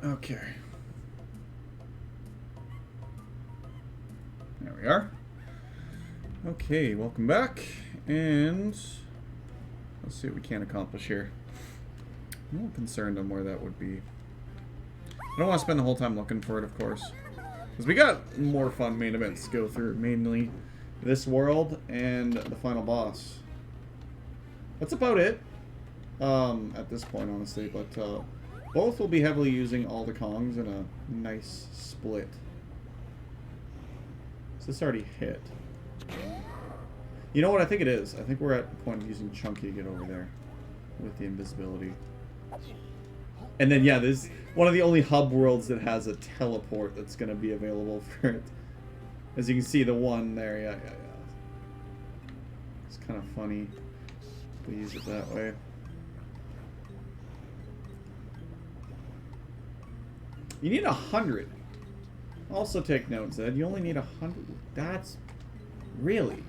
Okay. There we are. Okay, welcome back. And let's see what we can accomplish here. I'm a little concerned on where that would be. I don't want to spend the whole time looking for it, of course. Because we got more fun main events to go through. Mainly this world and the final boss. That's about it. At this point, honestly. But, both will be heavily using all the Kongs in a nice split. Is this already hit? You know what? I think it is. I think we're at the point of using Chunky to get over there with the invisibility. And then, yeah, there's one of the only hub worlds that has a teleport that's going to be available for it. As you can see, the one there, yeah. It's kind of funny to use it that way. You need 100. Also take note, Zed. You only need 100. That's... Really?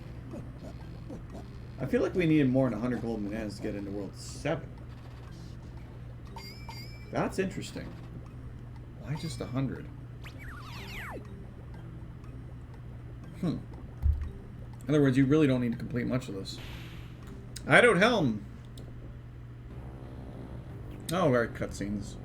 I feel like we needed more than 100 golden bananas to get into World 7. That's interesting. Why just 100? In other words, you really don't need to complete much of this. I don't helm. Oh, right, cutscenes.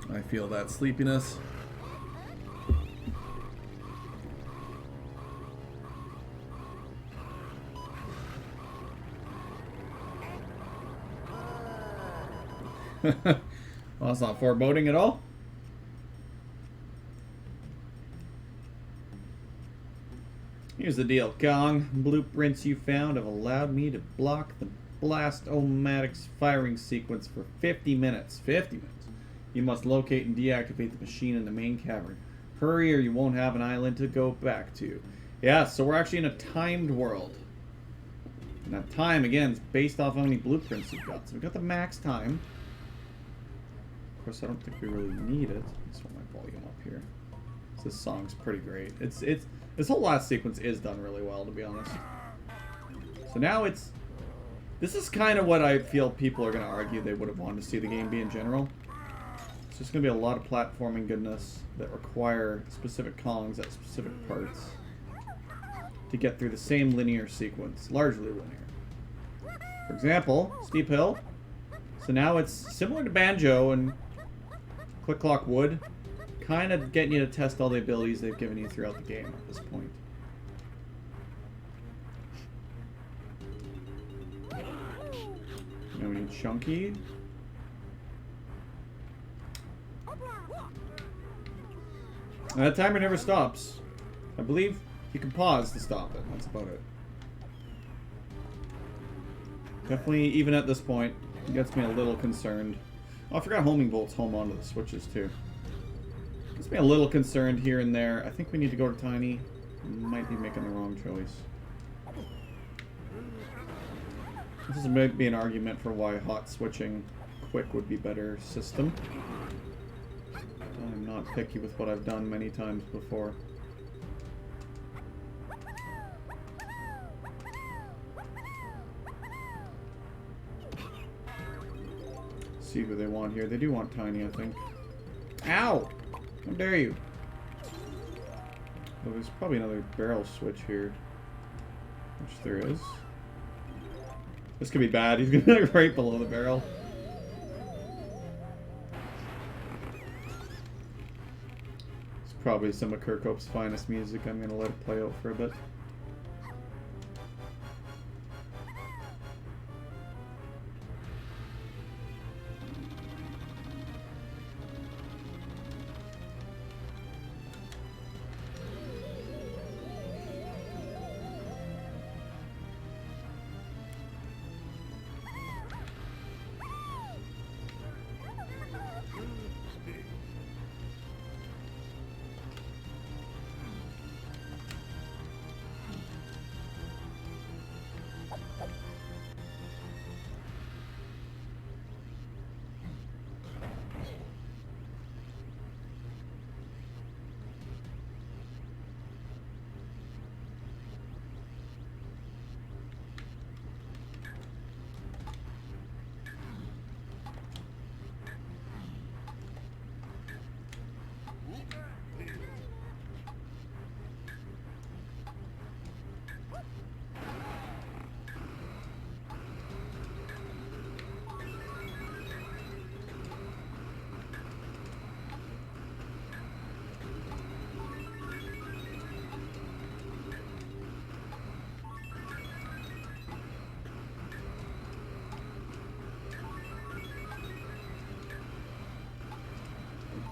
I feel that sleepiness. Well, that's not foreboding at all. Here's the deal, Kong. Blueprints you found have allowed me to block the Blast-O-Matic's firing sequence for 50 minutes. 50 minutes. You must locate and deactivate the machine in the main cavern. Hurry or you won't have an island to go back to. Yeah, so we're actually in a timed world. And that time, again, is based off how many blueprints you've got. So we've got the max time. Of course, I don't think we really need it. Let's put my volume up here. So this song's pretty great. This whole last sequence is done really well, to be honest. So now it's... This is kind of what I feel people are going to argue they would have wanted to see the game be in general. It's just going to be a lot of platforming goodness that require specific Kongs at specific parts to get through the same linear sequence, largely linear. For example, Steep Hill. So now it's similar to Banjo and Click Clock Wood, kind of getting you to test all the abilities they've given you throughout the game at this point. Now we need Chunky. And that timer never stops. I believe you can pause to stop it. That's about it. Definitely, even at this point, it gets me a little concerned. Oh, I forgot homing bolts home onto the switches too. Gets me a little concerned here and there. I think we need to go to Tiny. Might be making the wrong choice. This might be an argument for why hot switching quick would be better system. I'm not picky with what I've done many times before. See who they want here. They do want Tiny, I think. Ow! How dare you? Well, there's probably another barrel switch here. Which there is. This could be bad. He's gonna be right below the barrel. It's probably some of Kirkhope's finest music. I'm gonna let it play out for a bit.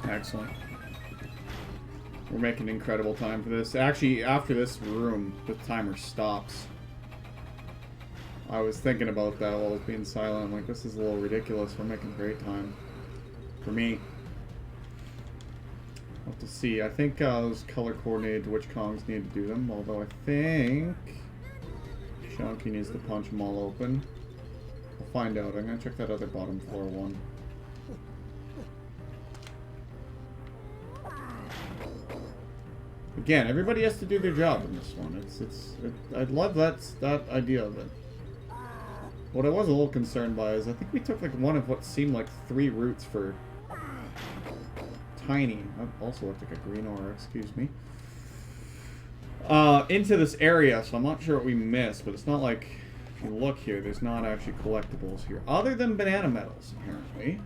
Excellent. We're making incredible time for this. Actually, after this room, the timer stops. I was thinking about that while I was being silent. I'm like, this is a little ridiculous. We're making great time. For me. I'll have to see. I think it was color coordinated to which Kongs need to do them. Although I think Chunky needs to punch them all open. I'll find out. I'm going to check that other bottom floor one. Again, everybody has to do their job in this one. I love that idea of it. What I was a little concerned by is I think we took like one of what seemed like 3 routes for Tiny. That also looked like a green aura, excuse me. Into this area, so I'm not sure what we missed, but it's not like, if you look here, there's not actually collectibles here. Other than banana medals, apparently.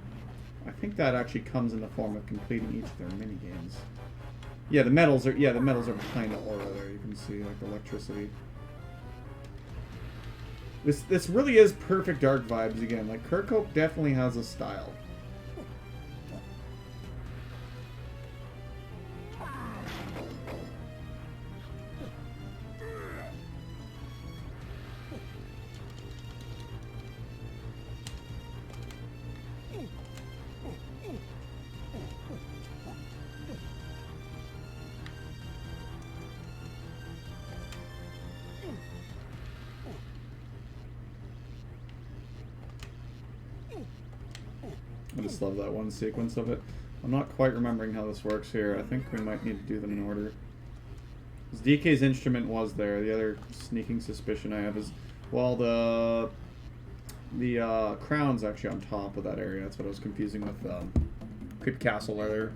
I think that actually comes in the form of completing each of their minigames. Yeah, the medals are behind the aura there. You can see like electricity. This really is perfect dark vibes again. Like Kirkhope definitely has a style. just love that one sequence of it. I'm not quite remembering how this works here. I think we might need to do them in order. Because DK's instrument was there. The other sneaking suspicion I have is, well, the crown's actually on top of that area. That's what I was confusing with Crypt Castle earlier.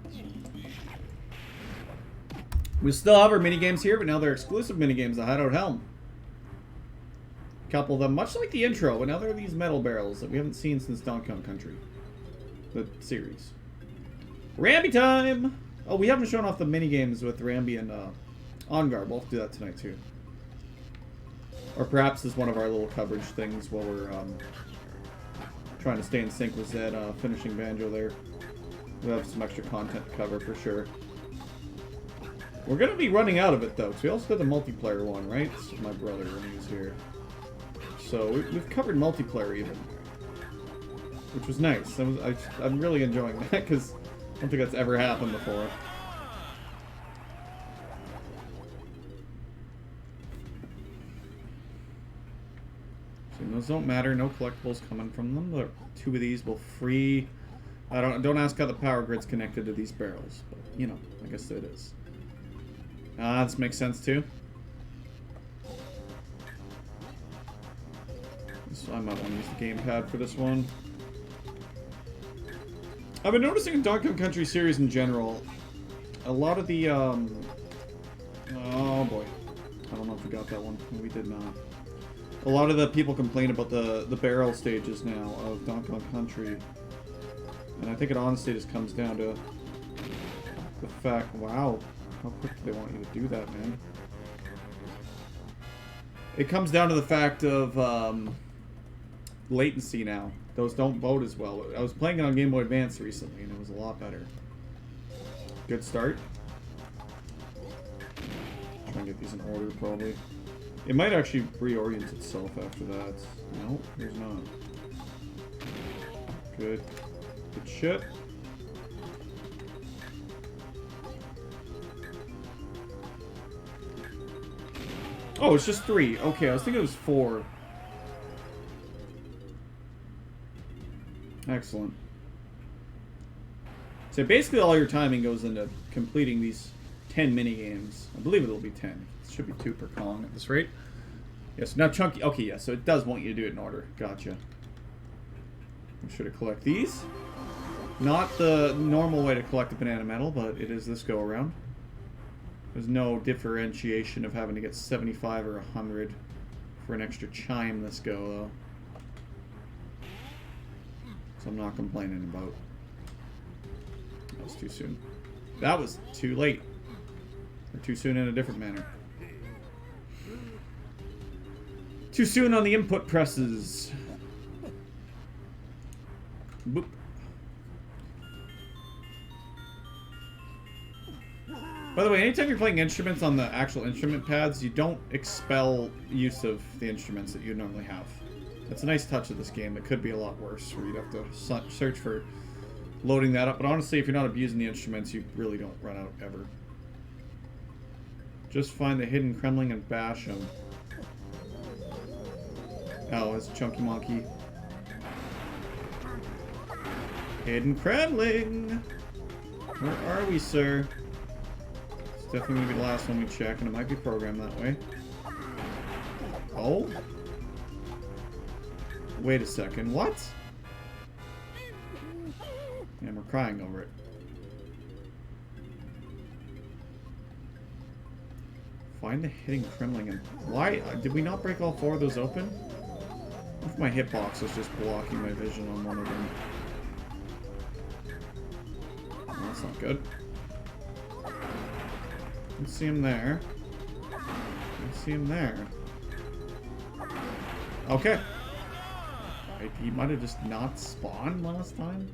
We still have our minigames here, but now they're exclusive minigames. The Hideout Helm. A couple of them, much like the intro, but now they're these metal barrels that we haven't seen since Donkey Kong Country. The series. Rambi time! Oh, we haven't shown off the minigames with Rambi and OnGuard. We'll have to do that tonight, too. Or perhaps as one of our little coverage things while we're trying to stay in sync with Zed finishing Banjo there. We'll have some extra content to cover for sure. We're going to be running out of it, though, because we also did the multiplayer one, right? This is my brother when he was here. So we've covered multiplayer even, which was nice. I'm really enjoying that, because I don't think that's ever happened before. So those don't matter. No collectibles coming from them. But 2 of these will free. I don't ask how the power grid's connected to these barrels, but you know, I guess it is. This makes sense too. So I might want to use the gamepad for this one. I've been noticing in Donkey Kong Country series in general, a lot of the, oh boy. I don't know if we got that one. We did not. A lot of the people complain about the barrel stages now of Donkey Kong Country. And I think it honestly just comes down to the fact, wow, how quick do they want you to do that, man? It comes down to the fact of latency now. Those don't vote as well. I was playing it on Game Boy Advance recently, and it was a lot better. Good start. Try and get these in order, probably. It might actually reorient itself after that. No, there's not. Good. Good shit. Oh, it's just 3. Okay, I was thinking it was 4. Excellent. So basically all your timing goes into completing these 10 mini-games. I believe it'll be 10. It should be 2 per Kong at this rate. Yes, now Chunky... Okay, yeah, so it does want you to do it in order. Gotcha. Make sure to collect these. Not the normal way to collect a banana medal, but it is this go-around. There's no differentiation of having to get 75 or 100 for an extra chime this go, though. So I'm not complaining about. That was too soon. That was too late. Or too soon in a different manner. Too soon on the input presses. Boop. By the way, anytime you're playing instruments on the actual instrument pads, you don't expel use of the instruments that you normally have. That's a nice touch of this game. It could be a lot worse, where you'd have to search for loading that up. But honestly, if you're not abusing the instruments, you really don't run out ever. Just find the hidden Kremling and bash them. Oh, it's Chunky Monkey. Hidden Kremling! Where are we, sir? It's definitely going to be the last one we check, and it might be programmed that way. Oh? Wait a second, what? And we're crying over it. Find the hidden Kremling and... Why? Did we not break all 4 of those open? What if my hitbox is just blocking my vision on one of them? Oh, that's not good. I see him there. I see him there. Okay. He might have just not spawned last time.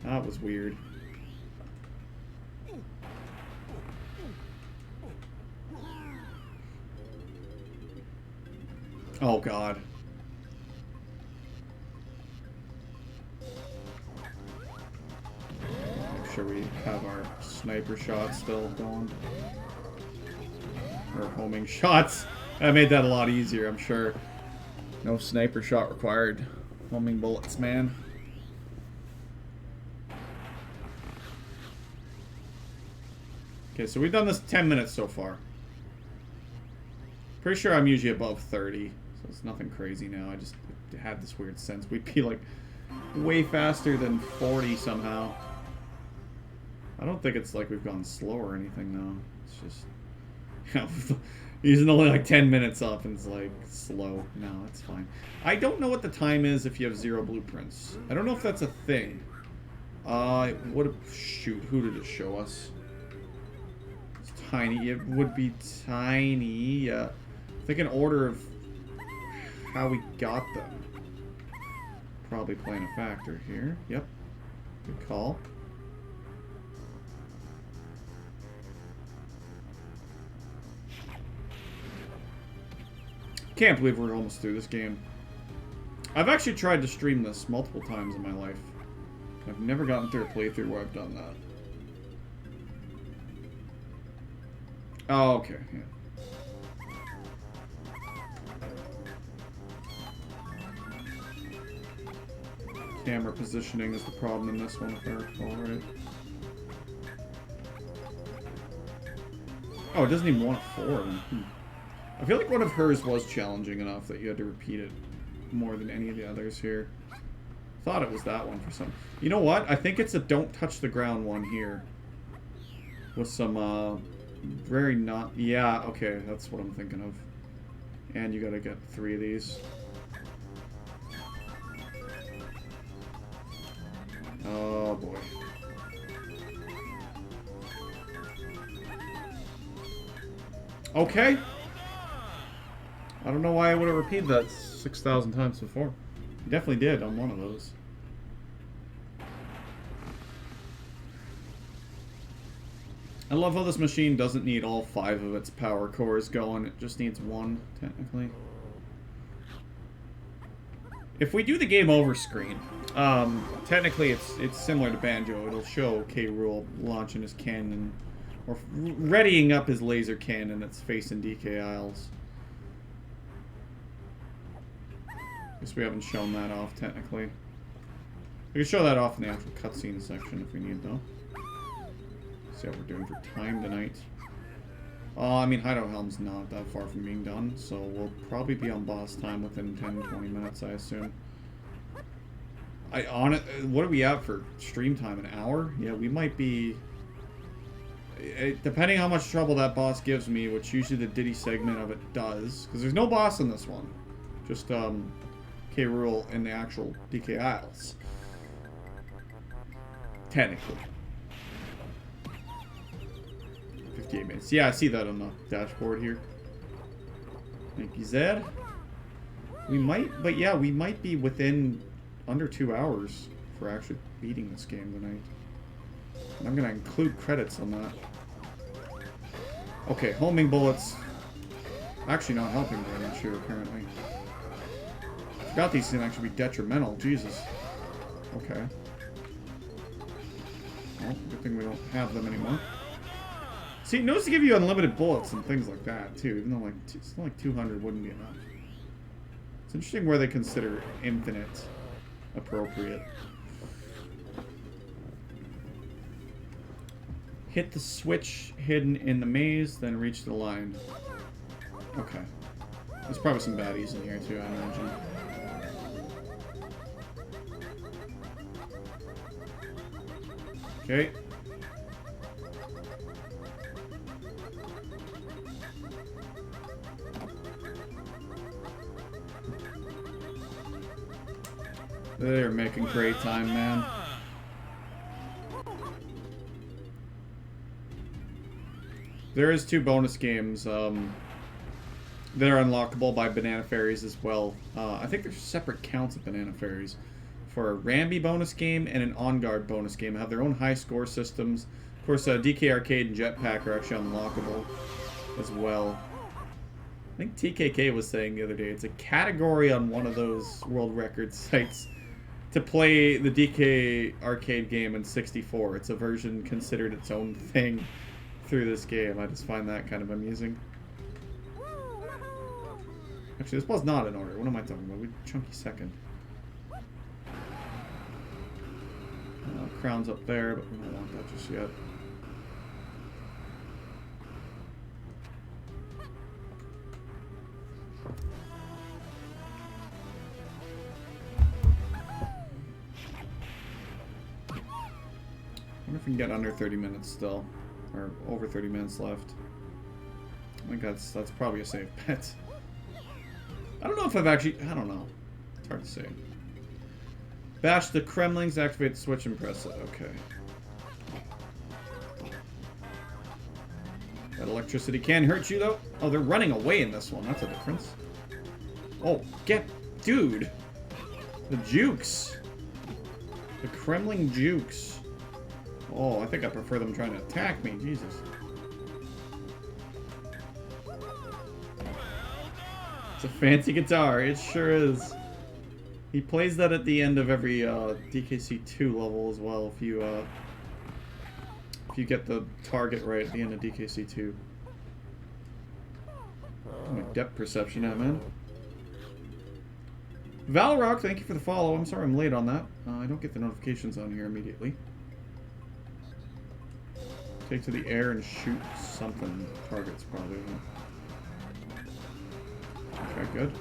That was weird. Oh god. Make sure we have our sniper shots still going. Or homing shots. I made that a lot easier, I'm sure. No sniper shot required. Homing bullets, man. Okay, so we've done this 10 minutes so far. Pretty sure I'm usually above 30, so it's nothing crazy now. I just had this weird sense we'd be like way faster than 40 somehow. I don't think it's like we've gone slow or anything though. It's just, you know, using only like 10 minutes up and it's like slow. No, it's fine. I don't know what the time is if you have 0 blueprints. I don't know if that's a thing. Shoot, who did it show us? It's tiny. It would be tiny. I think in order of how we got them. Probably playing a factor here. Yep. Good call. Can't believe we're almost through this game. I've actually tried to stream this multiple times in my life. I've never gotten through a playthrough where I've done that. Oh, okay, yeah. Camera positioning is the problem in this one, if I recall, right? Oh, it doesn't even want a 4. I feel like one of hers was challenging enough that you had to repeat it more than any of the others here. Thought it was that one for some. You know what? I think it's a don't touch the ground one here. With some, very not... Yeah, okay, that's what I'm thinking of. And you gotta get 3 of these. Oh, boy. Okay. I don't know why I would have repeated that 6,000 times before. You definitely did on one of those. I love how this machine doesn't need all 5 of its power cores going. It just needs 1, technically. If we do the game over screen, technically it's similar to Banjo. It'll show K. Rool launching his cannon, or readying up his laser cannon that's facing DK Isles. Guess we haven't shown that off, technically. We can show that off in the actual cutscene section if we need, though. See how we're doing for time tonight. I mean, Hideout Helm's not that far from being done, so we'll probably be on boss time within 10-20 minutes, I assume. What are we at for stream time? An hour? Yeah, we might be... depending how much trouble that boss gives me, which usually the Diddy segment of it does, because there's no boss in this one. Just, K. Rool in the actual DK Isles. Technically. 58 minutes. Yeah, I see that on the dashboard here. Thank you, Zed. We might, but yeah, we might be within under 2 hours for actually beating this game tonight. And I'm going to include credits on that. Okay, homing bullets. Actually not helping very much here, apparently. Forgot these can actually be detrimental. Jesus. Okay. Well, good thing we don't have them anymore. See, notice to give you unlimited bullets and things like that, too. Even though, like, it's not like 200 wouldn't be enough. It's interesting where they consider infinite appropriate. Hit the switch hidden in the maze, then reach the line. Okay. There's probably some baddies in here, too, I imagine. Okay. They're making great time, man. There is 2 bonus games that are unlockable by Banana Fairies as well. I think there's separate counts of Banana Fairies. For a Rambi bonus game and an On Guard bonus game. Have their own high score systems. Of course, DK Arcade and Jetpack are actually unlockable as well. I think TKK was saying the other day, it's a category on one of those world record sites to play the DK Arcade game in 64. It's a version considered its own thing through this game. I just find that kind of amusing. Actually, this was not in order. What am I talking about? We chunky second. Crown's up there, but we don't want that just yet. if we can get under 30 minutes still. Or over 30 minutes left. I think that's probably a safe bet. I don't know if I've actually... I don't know. It's hard to say. Bash the Kremlings, activate the switch, and press it. Okay. That electricity can hurt you, though. Oh, they're running away in this one. That's a difference. Oh, get... Dude! The jukes! The Kremling jukes. Oh, I think I prefer them trying to attack me. Jesus. It's a fancy guitar. It sure is. He plays that at the end of every DKC2 level as well. If you get the target right at the end of DKC2. My depth perception, yeah, man. Valrock, thank you for the follow. I'm sorry I'm late on that. I don't get the notifications on here immediately. Take to the air and shoot something. Targets, probably. Okay, good.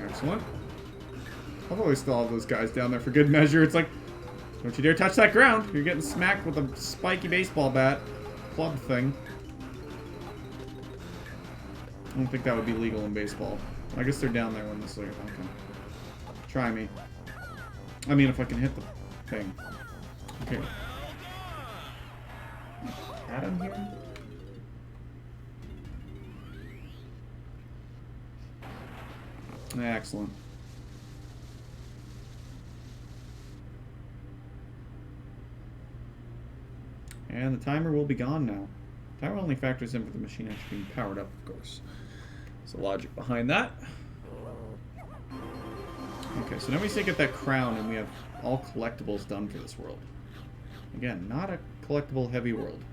Excellent. Although we still have those guys down there for good measure. It's like, don't you dare touch that ground. You're getting smacked with a spiky baseball bat. Club thing. I don't think that would be legal in baseball. I guess they're down there when this is like, okay. Try me. I mean, if I can hit the thing. Okay. Adam here? Excellent. And the timer will be gone now. Timer only factors in for the machine actually being powered up, of course. There's the logic behind that. Okay, so now we say get that crown and we have all collectibles done for this world. Again, not a collectible heavy world.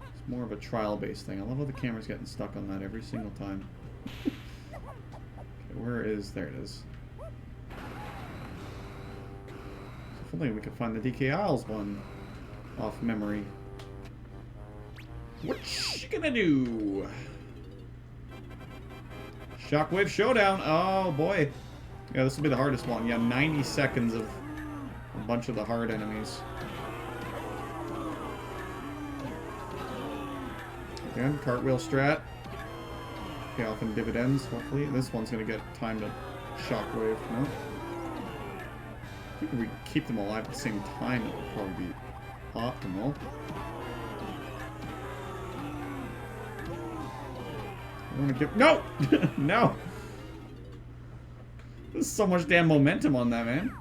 It's more of a trial-based thing. I love how the camera's getting stuck on that every single time. Okay, where is... There it is. So if only we could find the DK Isles one off memory. What you gonna do? Shockwave Showdown. Oh, boy. Yeah, this will be the hardest one. Yeah, 90 seconds of a bunch of the hard enemies. Again, cartwheel strat. Pay off in dividends, hopefully. This one's going to get time to shockwave. No? I think if we keep them alive at the same time, it would probably be optimal. I want to give... No! No! There's so much damn momentum on that, man.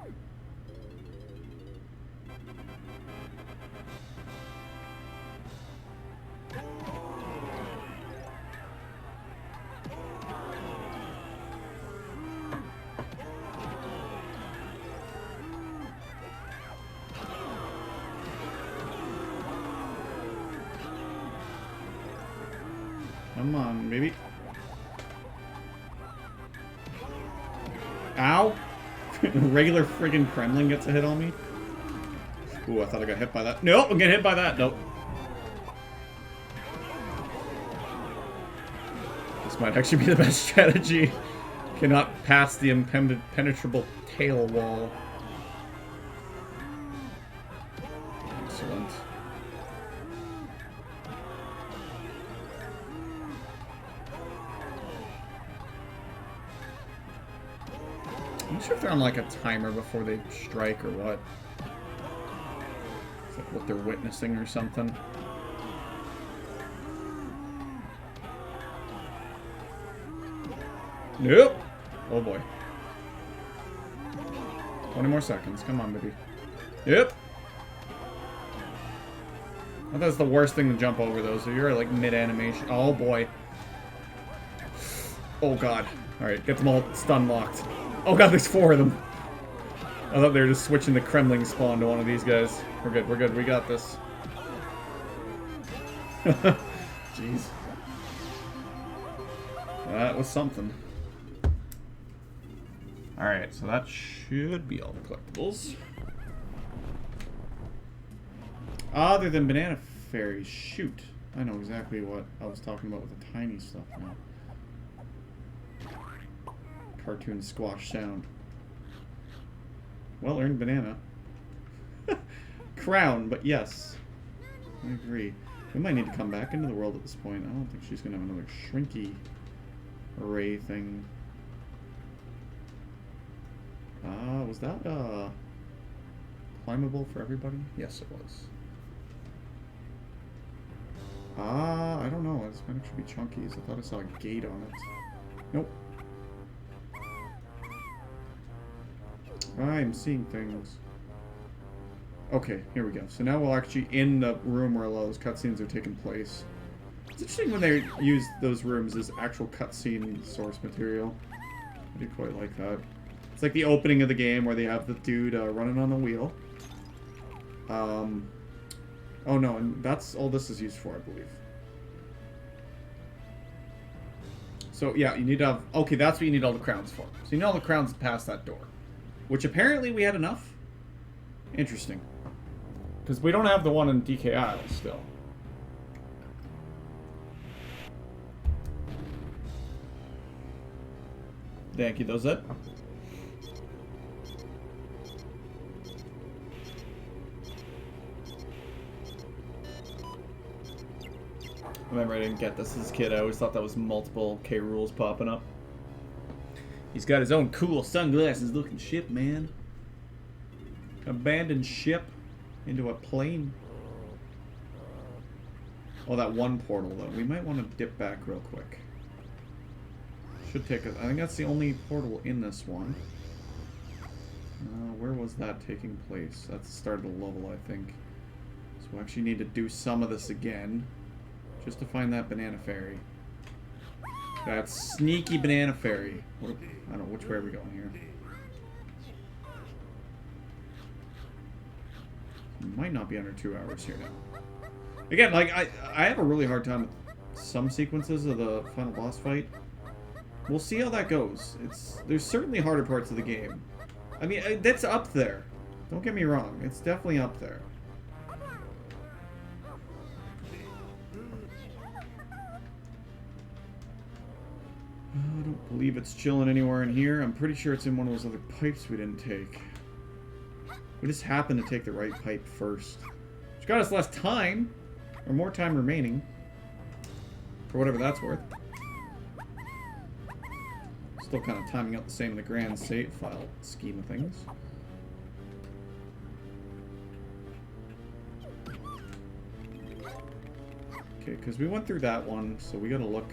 Come on, baby. Ow! Regular friggin' Kremlin gets a hit on me. Ooh, I thought I got hit by that. Nope, I'm getting hit by that. Nope. This might actually be the best strategy. Cannot pass the impenetrable tail wall. Excellent. I'm not sure if they're on like a timer before they strike or what. It's like what they're witnessing or something. Nope. Oh boy. 20 more seconds. Come on, baby. Yep. I thought that's the worst thing to jump over those. So you're like mid-animation. Oh boy. Oh god. Alright, get them all stun locked. Oh god, there's 4 of them. I thought they were just switching the Kremling spawn to one of these guys. We're good, we're good, we got this. Jeez. That was something. Alright, so that should be all the collectibles. Other than Banana Fairies. Shoot. I know exactly what I was talking about with the tiny stuff now. cartoon squash sound. Well-earned banana. Crown, but yes. I agree. We might need to come back into the world at this point. I don't think she's going to have another shrinky array thing. Was that climbable for everybody? Yes, it was. I don't know. This might actually be Chunky's. I thought I saw a gate on it. Nope. I'm seeing things. Okay, here we go. So now we're actually in the room where all those cutscenes are taking place. It's interesting when they use those rooms as actual cutscene source material. I do quite like that. It's like the opening of the game where they have the dude running on the wheel. Oh no, and that's all this is used for, I believe. So yeah, you need to have... Okay, that's what you need all the crowns for. So you need all the crowns past that door. Which apparently we had enough. Interesting. Because we don't have the one in DK Isle still. Thank you, those it. Remember, I didn't get this as a kid. I always thought that was multiple K rules popping up. He's got his own cool sunglasses looking ship, man. Abandoned ship into a plane. Oh, that one portal, though. We might want to dip back real quick. Should take us. I think that's the only portal in this one. Where was that taking place? That's the start of the level, I think. So we actually need to do some of this again. Just to find that banana fairy. That sneaky banana fairy. I don't know, which way are we going here? Might not be under 2 hours here now. Again, like, I have a really hard time with some sequences of the final boss fight. We'll see how that goes. There's certainly harder parts of the game. I mean, that's up there. Don't get me wrong. It's definitely up there. I don't believe it's chilling anywhere in here. I'm pretty sure it's in one of those other pipes we didn't take. We just happened to take the right pipe first. Which got us less time. Or more time remaining. For whatever that's worth. Still kind of timing out the same in the grand save file scheme of things. Okay, because we went through that one, so we gotta look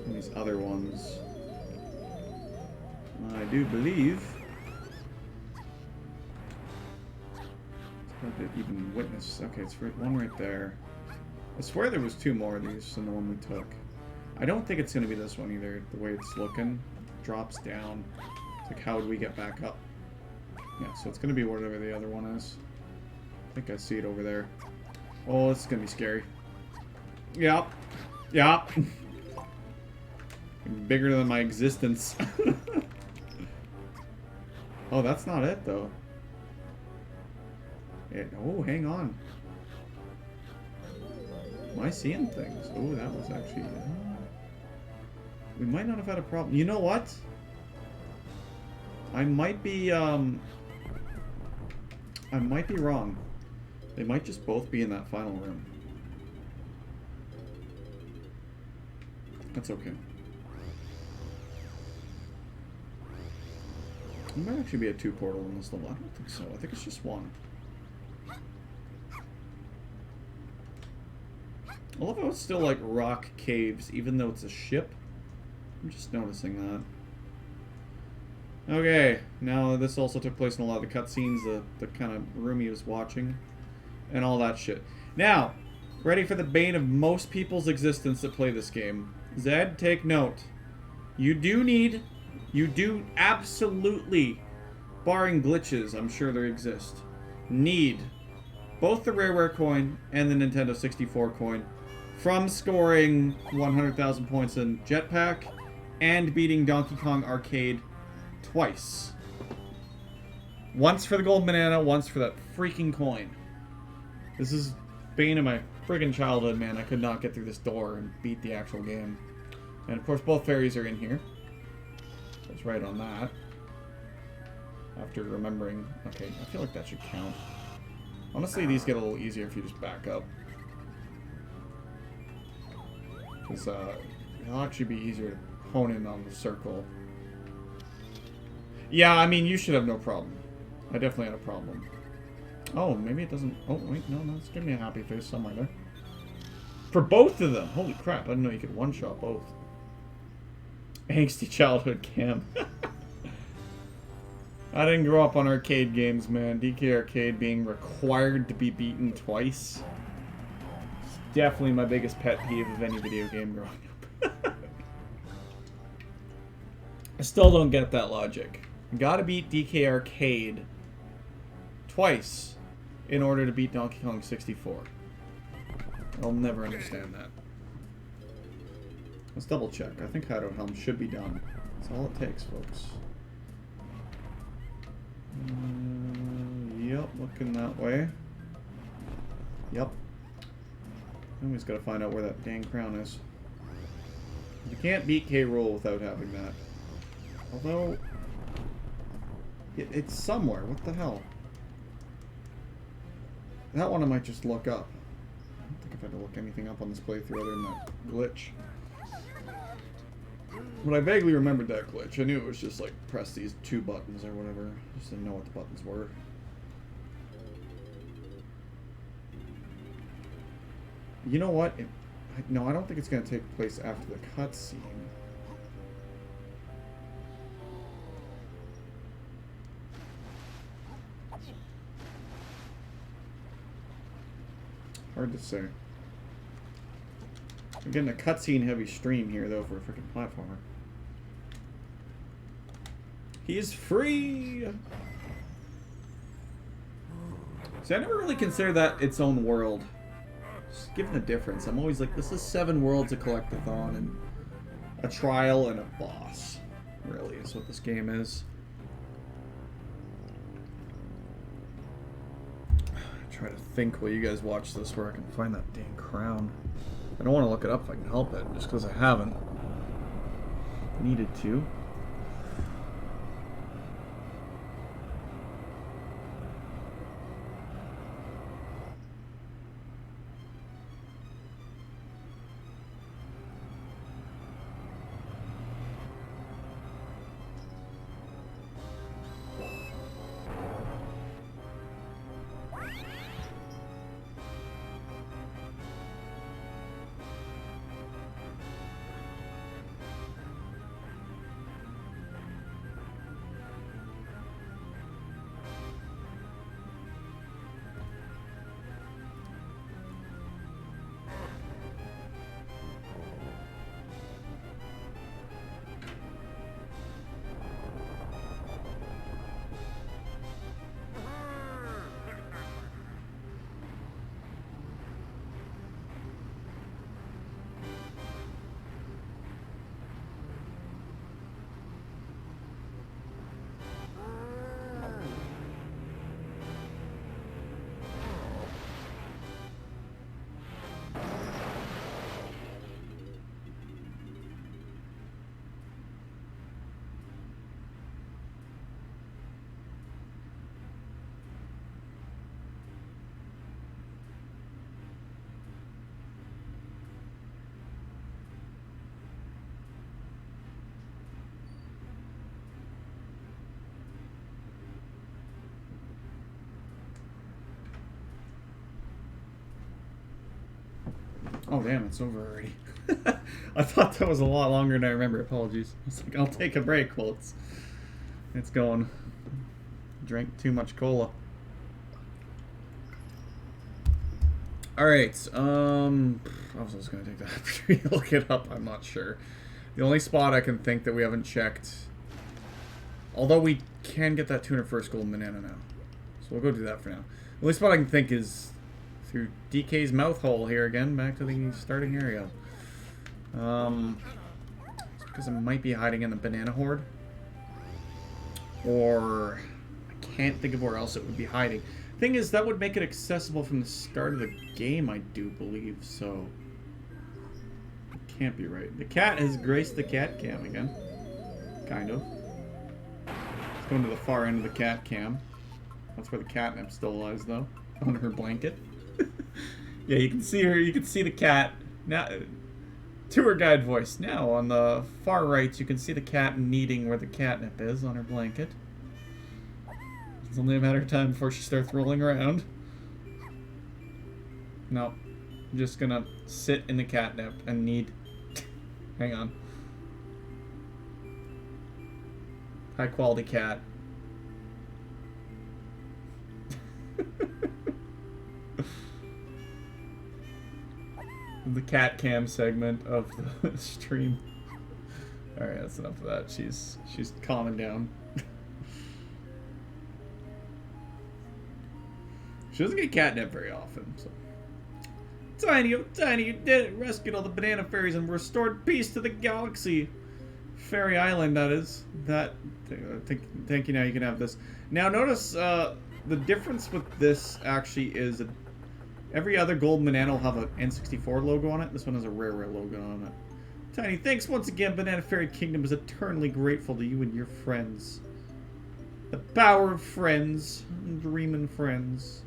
in these other ones. I do believe it's hard to even witness. Okay, it's one right there. I swear there was 2 more of these than the one we took. I don't think it's going to be this one either, the way it's looking. It drops down. It's like, how do we get back up? Yeah, so it's going to be whatever the other one is. I think I see it over there. Oh, this is going to be scary. Yep. Yep. Bigger than my existence. Oh, that's not it, though. Oh, hang on. Am I seeing things? Oh, that was actually... we might not have had a problem. You know what? I might be wrong. They might just both be in that final room. That's okay. It might actually be a 2 portal in this level. I don't think so. I think it's just 1. I love how it's still like rock caves, even though it's a ship. I'm just noticing that. Okay, now this also took place in a lot of the cutscenes, the kind of room he was watching, and all that shit. Now, ready for the bane of most people's existence that play this game. Zed, take note. You do absolutely, barring glitches, I'm sure there exist, need both the Rareware coin and the Nintendo 64 coin from scoring 100,000 points in Jetpack and beating Donkey Kong Arcade twice. Once for the gold banana, once for that freaking coin. This is bane of my friggin' childhood, man. I could not get through this door and beat the actual game. And of course, both fairies are in here. was right on that. After remembering... Okay, I feel like that should count. Honestly, these get a little easier if you just back up. Because it'll actually be easier to hone in on the circle. Yeah, I mean, you should have no problem. I definitely had a problem. Oh, maybe it doesn't... Oh, wait, no, it's giving me a happy face somewhere there. For both of them! Holy crap, I didn't know you could one-shot both. Angsty childhood cam. I didn't grow up on arcade games, man. DK Arcade being required to be beaten twice. It's definitely my biggest pet peeve of any video game growing up. I still don't get that logic. You gotta beat DK Arcade twice in order to beat Donkey Kong 64. I'll never understand that. Let's double check. I think Hideout Helm should be done. That's all it takes, folks. Yep, looking that way. Yep. Then we just gotta find out where that dang crown is. You can't beat K. Rool without having that. Although... it's somewhere. What the hell? That one I might just look up. I don't think I've had to look anything up on this playthrough other than that glitch. But I vaguely remembered that glitch. I knew it was just like press these 2 buttons or whatever. Just didn't know what the buttons were. You know what? No, I don't think it's going to take place after the cutscene. Hard to say. I'm getting a cutscene heavy stream here, though, for a freaking platformer. He's free! See, I never really consider that its own world. Just given the difference, I'm always like, this is 7 worlds, a collectathon, and a trial and a boss. Really, is what this game is. Try to think while you guys watch this where I can find that dang crown. I don't want to look it up if I can help it, just because I haven't needed to. Oh damn, it's over already. I thought that was a lot longer than I remember. Apologies. I was like, I'll take a break while it's going. Drank too much cola. Alright, I was just gonna take that after you look it up, I'm not sure. The only spot I can think that we haven't checked, although we can get that 201st golden banana now. So we'll go do that for now. The only spot I can think is through DK's mouth hole here again, back to the starting area. Because it might be hiding in the banana horde. Or I can't think of where else it would be hiding. Thing is, that would make it accessible from the start of the game, I do believe, so it can't be right. The cat has graced the cat cam again. Kind of. Going to the far end of the cat cam. That's where the catnip still lies, though. Under her blanket. Yeah, you can see her. You can see the cat. Now, tour guide voice. Now, on the far right, you can see the cat kneading where the catnip is on her blanket. It's only a matter of time before she starts rolling around. No. I'm just gonna sit in the catnip and knead. Hang on. High quality cat. The cat cam segment of the stream. Alright, that's enough of that. She's calming down. She doesn't get catnip very often, so. Tiny, oh Tiny, you did it! Rescued all the banana fairies and restored peace to the galaxy. Fairy Island, that is. Thank you, now you can have this. Now notice, the difference with this actually is that every other gold banana will have an N64 logo on it. This one has a Rare logo on it. Tiny, thanks once again. Banana Fairy Kingdom is eternally grateful to you and your friends. The power of friends. Dreamin' friends.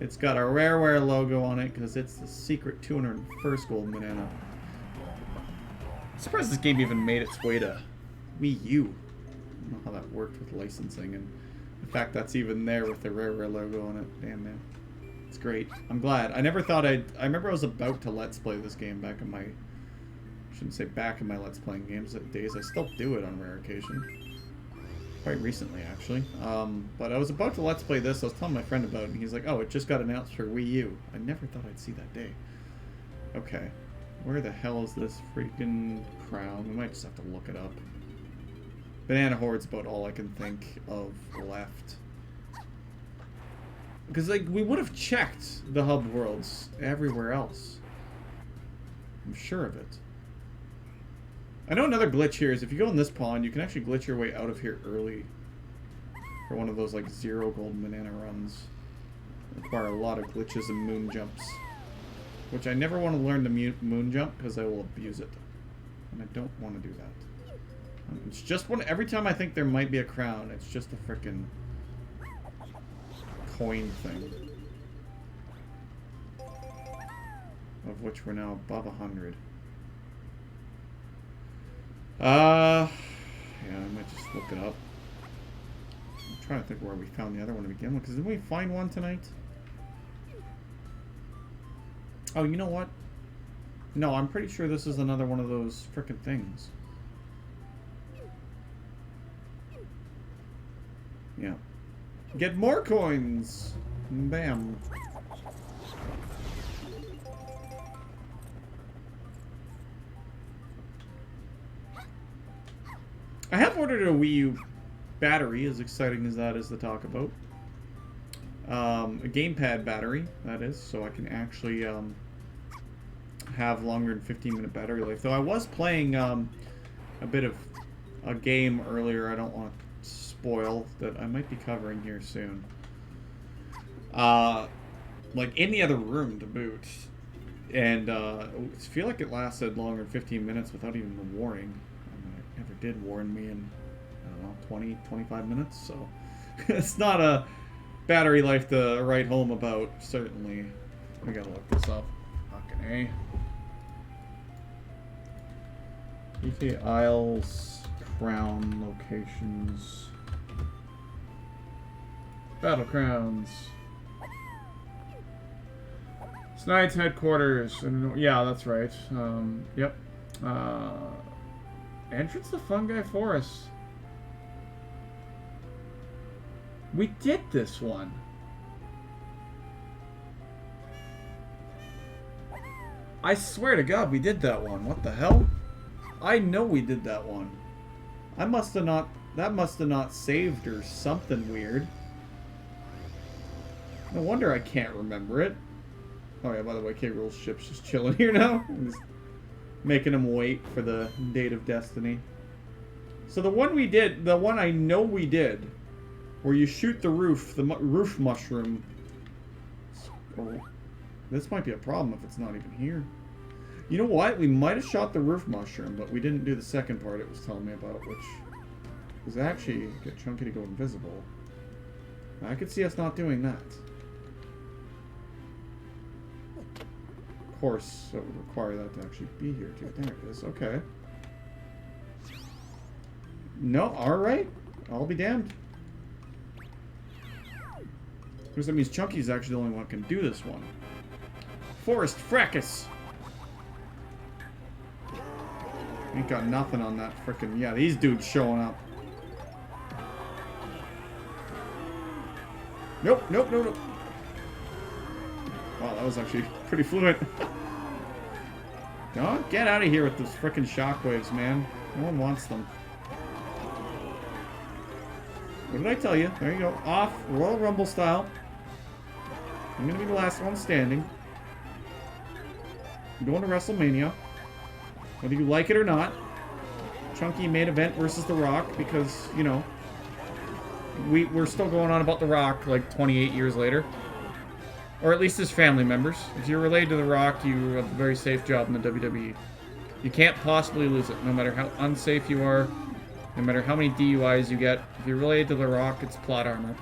It's got a Rare logo on it because it's the secret 201st gold banana. I'm surprised this game even made its way to Wii U. I don't know how that worked with licensing, and the fact that's even there with the Rare logo on it. Damn, man. It's great. I'm glad. I never thought I remember I was about to Let's Play this game back in my... I shouldn't say back in my Let's Playing games days. I still do it on rare occasion. Quite recently, actually. But I was about to Let's Play this. I was telling my friend about it, and he's like, oh, it just got announced for Wii U. I never thought I'd see that day. Okay. Where the hell is this freaking crown? We might just have to look it up. Banana Horde's about all I can think of left. Because, like, we would have checked the hub worlds everywhere else. I'm sure of it. I know another glitch here is if you go in this pond, you can actually glitch your way out of here early. For one of those, like, 0 gold banana runs. Require a lot of glitches and moon jumps. Which I never want to learn the moon jump because I will abuse it. And I don't want to do that. It's just one. Every time I think there might be a crown, it's just a frickin' coin thing. Of which we're now above 100. Yeah, I might just look it up. I'm trying to think where we found the other one to begin with, because didn't we find one tonight? Oh, you know what? No, I'm pretty sure this is another one of those frickin' things. Yeah. Get more coins! Bam. I have ordered a Wii U battery, as exciting as that is to talk about. A gamepad battery, that is, so I can actually have longer than 15-minute battery life. Though I was playing a bit of a game earlier I don't want to spoil that I might be covering here soon. Like in the other room to boot. And I feel like it lasted longer than 15 minutes without even the warning. It never did warn me in, I don't know, 20, 25 minutes, so it's not a battery life to write home about, certainly. I gotta look this up. Fucking A. EK Isles, Crown locations. Battle Crowns. Snide's headquarters. Yeah, that's right. Yep. Entrance to Fungi Forest. We did this one. I swear to God, we did that one. What the hell? I know we did that one. I must have not... That must have not saved or something weird. No wonder I can't remember it. Oh yeah, by the way, K-Rool's ship's just chilling here now. I'm just making him wait for the date of destiny. So the one we did, the one I know we did, where you shoot the roof mushroom. Oh, this might be a problem if it's not even here. You know what? We might have shot the roof mushroom, but we didn't do the second part it was telling me about, which was actually get Chunky to go invisible. I could see us not doing that. Of course, that would require that to actually be here too. There it is. Okay. No, alright. I'll be damned. Because that means Chunky's actually the only one who can do this one. Forest Fracas! Ain't got nothing on that frickin'... Yeah, these dudes showing up. Nope, nope, nope, nope. Wow, that was actually pretty fluent. Don't get out of here with those frickin' shockwaves, man. No one wants them. What did I tell you? There you go. Off, Royal Rumble style. I'm gonna be the last one standing. I'm going to WrestleMania. Whether you like it or not. Chunky main event versus The Rock, because, you know, we're still going on about The Rock like 28 years later. Or at least his family members. If you're related to The Rock, you have a very safe job in the WWE. You can't possibly lose it, no matter how unsafe you are, no matter how many DUIs you get. If you're related to The Rock, it's plot armor.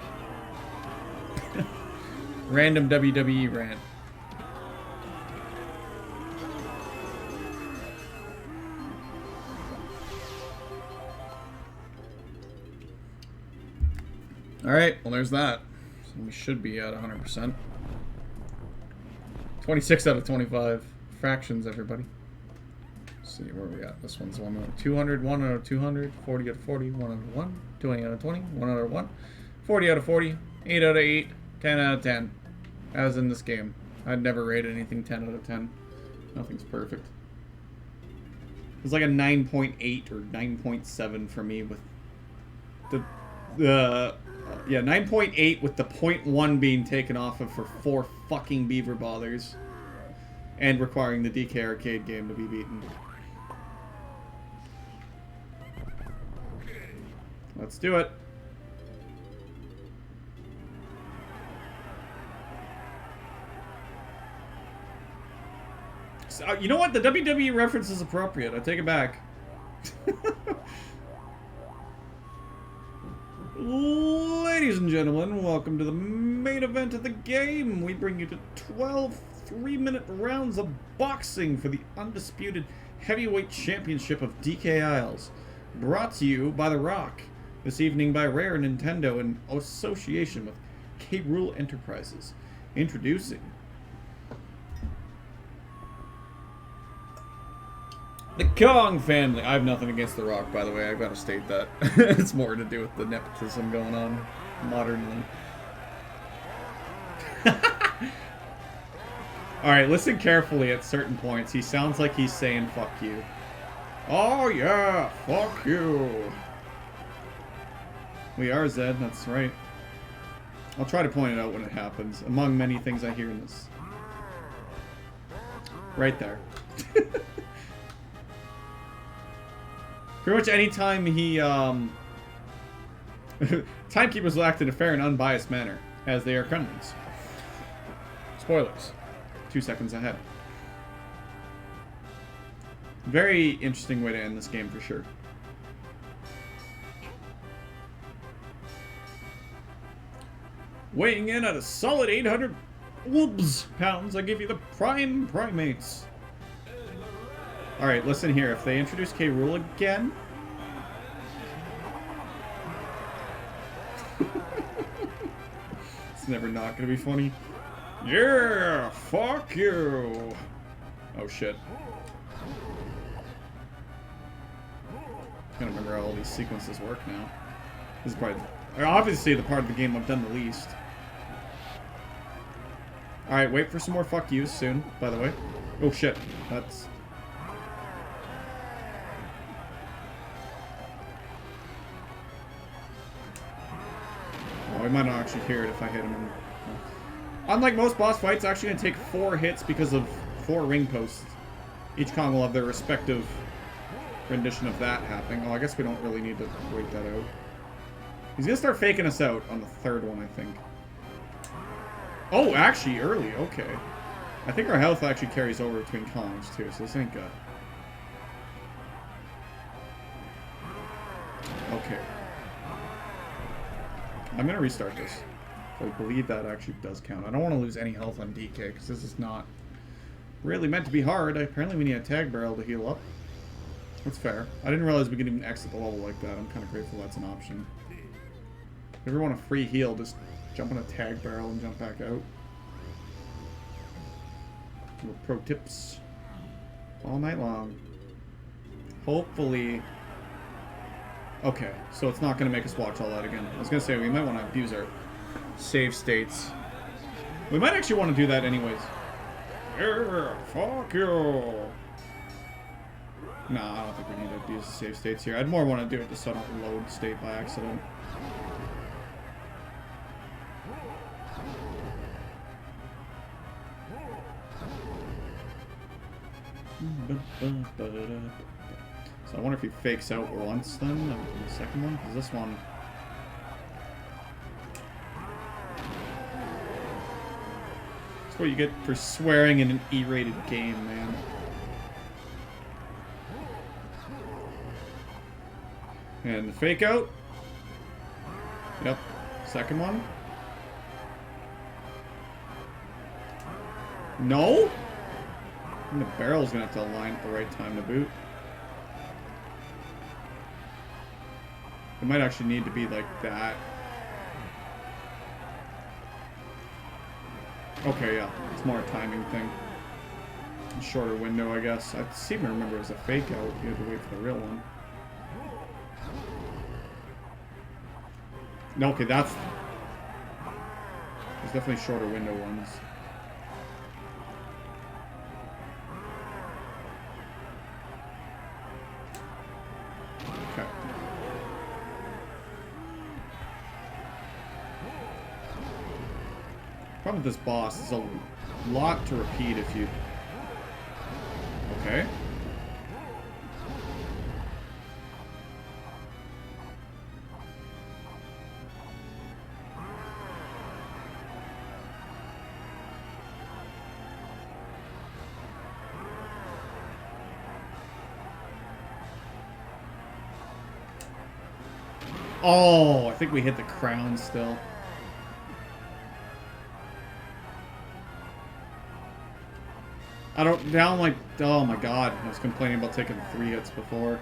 Random WWE rant. Alright, well there's that. So we should be at 100%. 26 out of 25. Fractions, everybody. Let's see where we at. This one's 1 out of 200, 1 out of 200, 40 out of 40, 1 out of 1, 20 out of 20, 1 out of 1, 40 out of 40, 8 out of 8, 10 out of 10. As in this game. I'd never rate anything 10 out of 10. Nothing's perfect. It's like a 9.8 or 9.7 for me with the yeah, 9.8 with the 0.1 being taken off of for 4 fucking beaver bothers. And requiring the DK arcade game to be beaten. Let's do it. So, you know what? The WWE reference is appropriate. I take it back. Ladies and gentlemen, welcome to the main event of the game. We bring you to 12 3-minute rounds of boxing for the undisputed heavyweight championship of DK Isles. Brought to you by The Rock. This evening by Rare Nintendo in association with K. Rool Enterprises. Introducing the Kong family. I have nothing against The Rock, by the way. I've got to state that. It's more to do with the nepotism going on modernly. Alright, listen carefully at certain points. He sounds like he's saying, fuck you. Oh yeah, fuck you. We are Zed, that's right. I'll try to point it out when it happens, among many things I hear in this. Right there. Pretty much any time he, Timekeepers will act in a fair and unbiased manner, as they are criminals. Spoilers. 2 seconds ahead. Very interesting way to end this game for sure. Weighing in at a solid 800 pounds, I give you the Prime Primates. Alright, listen here. If they introduce K. Rool again... it's never not gonna be funny. Yeah! Fuck you! Oh shit. I can't remember how all these sequences work now. This is probably... obviously the part of the game I've done the least. Alright, wait for some more fuck yous soon, by the way. Oh shit. That's... oh, we might not actually hear it if I hit him in... unlike most boss fights, it's actually going to take 4 hits because of 4 ring posts. Each Kong will have their respective rendition of that happening. Oh, I guess we don't really need to wait that out. He's going to start faking us out on the 3rd one, I think. Oh, actually, early. Okay. I think our health actually carries over between columns too, so this ain't good. Okay. I'm gonna restart this. I believe that actually does count. I don't want to lose any health on DK, because this is not really meant to be hard. Apparently we need a tag barrel to heal up. That's fair. I didn't realize we could even exit the level like that. I'm kind of grateful that's an option. If you ever want a free heal, just jump on a tag barrel and jump back out. Little pro tips. All night long. Hopefully... Okay, so it's not going to make us watch all that again. I was going to say, we might want to abuse our save states. We might actually want to do that anyways. Yeah, fuck you! Nah, I don't think we need to abuse the save states here. I'd more want to do it just so I don't load state by accident. So I wonder if he fakes out once then, in the second one? Because this one... That's what you get for swearing in an E-rated game, man. And the fake out. Yep. Second one. No? And the barrel's gonna have to align at the right time to boot. It might actually need to be like that. Okay, yeah. It's more a timing thing. A shorter window, I guess. I seem to remember it was a fake out. You had to wait for the real one. No, okay, that's... There's definitely shorter window ones. Okay. Problem with this boss is a lot to repeat if you... Okay. Oh, I think we hit the crown still. I don't, down like, oh my god, I was complaining about taking 3 hits before.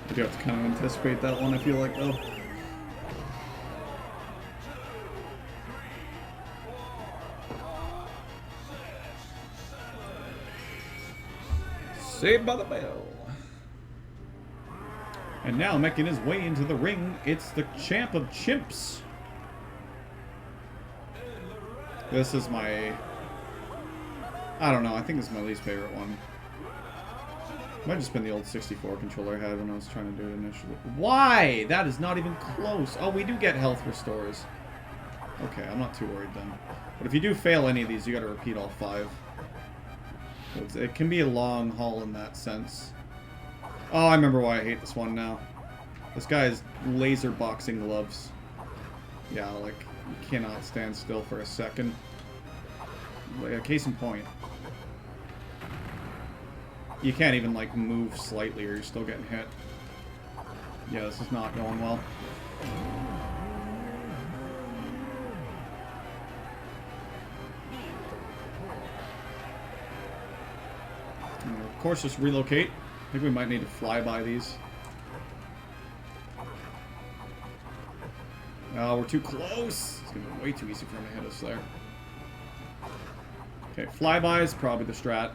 I do have to kind of anticipate that one, I feel like, though. Saved by the bell. And now making his way into the ring, it's the champ of chimps. This is my... I don't know, I think this is my least favorite one. Might have just been the old 64 controller I had when I was trying to do it initially. Why? That is not even close. Oh, we do get health restores. Okay, I'm not too worried then. But if you do fail any of these, you gotta repeat all 5. It can be a long haul in that sense. Oh, I remember why I hate this one now. This guy has laser boxing gloves. Yeah, like, you cannot stand still for a second. Like, a case in point. You can't even, like, move slightly or you're still getting hit. Yeah, this is not going well. Of course, just relocate. I think we might need to fly by these. Oh, we're too close. It's going to be way too easy for him to hit us there. Okay, flyby is probably the strat.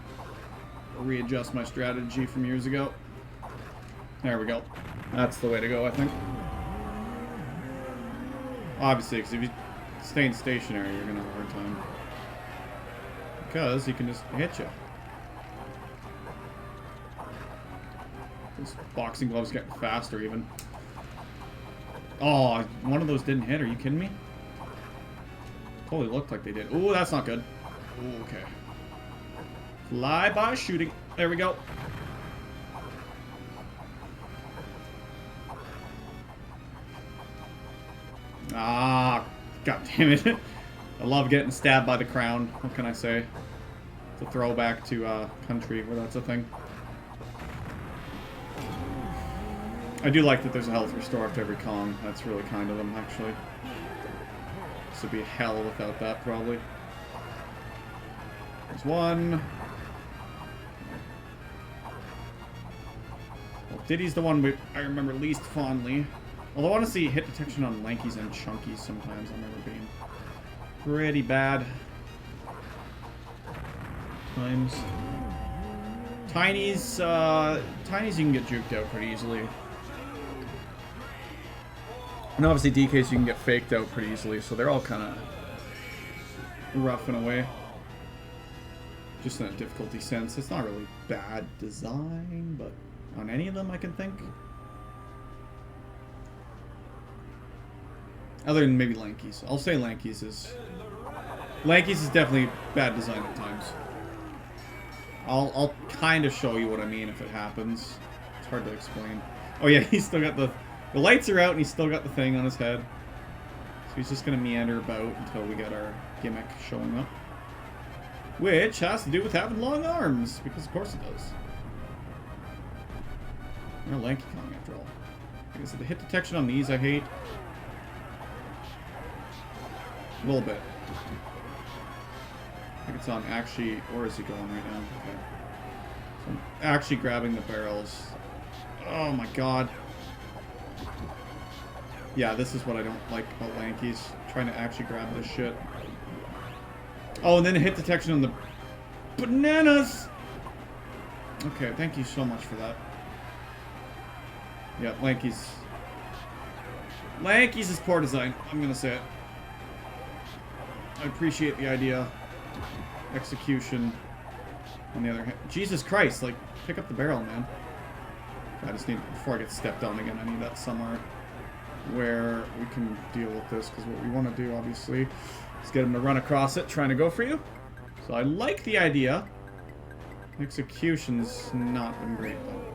I'll readjust my strategy from years ago. There we go. That's the way to go, I think. Obviously, because if you stay stationary, you're going to have a hard time. Because he can just hit you. Those boxing gloves getting faster, even. Oh, one of those didn't hit. Are you kidding me? Totally looked like they did. Ooh, that's not good. Ooh, okay. Fly-by shooting. There we go. Ah, god damn it. I love getting stabbed by the crown. What can I say? It's a throwback to country where that's a thing. I do like that there's a health restore after every con. That's really kind of them, actually. This would be hell without that, probably. There's one. Well, Diddy's the one I remember least fondly. Although I want to see hit detection on Lankies and Chunkies sometimes. I remember being pretty bad. Times. Tinies, Tinies you can get juked out pretty easily. And obviously DKs you can get faked out pretty easily, so they're all kind of rough in a way. Just in a difficulty sense. It's not really bad design, but on any of them I can think. Other than maybe Lankies. I'll say Lankies is definitely bad design at times. I'll kind of show you what I mean if it happens. It's hard to explain. Oh yeah, he's still got the lights are out and he's still got the thing on his head. So he's just gonna meander about until we get our gimmick showing up. Which has to do with having long arms, because of course it does. You're a Lanky Kong after all. Like I said, the hit detection on these I hate. A little bit. I think it's on actually, where is he going right now? Okay. So I'm actually grabbing the barrels. Oh my god. Yeah, this is what I don't like about Lankies. Trying to actually grab this shit. Oh, and then hit detection on the bananas! Okay, thank you so much for that. Yeah, Lankies. Lankies is poor design, I'm gonna say it. I appreciate the idea. Execution, on the other hand. Jesus Christ, like, pick up the barrel, man. I just need, before I get stepped on again, I need that somewhere where we can deal with this, because what we want to do, obviously, is get him to run across it, trying to go for you. So I like the idea. Execution's not been great, though.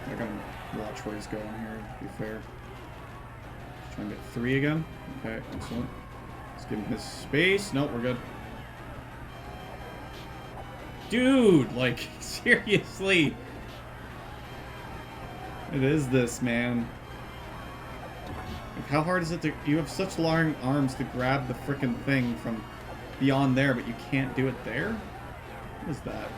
I'm gonna watch where he's going here, to be fair. Try and get 3 again. Okay, excellent. Let's give him his space. Nope, we're good. Dude, like, seriously. It is this, man. Like, how hard is it to... You have such long arms to grab the frickin' thing from beyond there, but you can't do it there? What is that?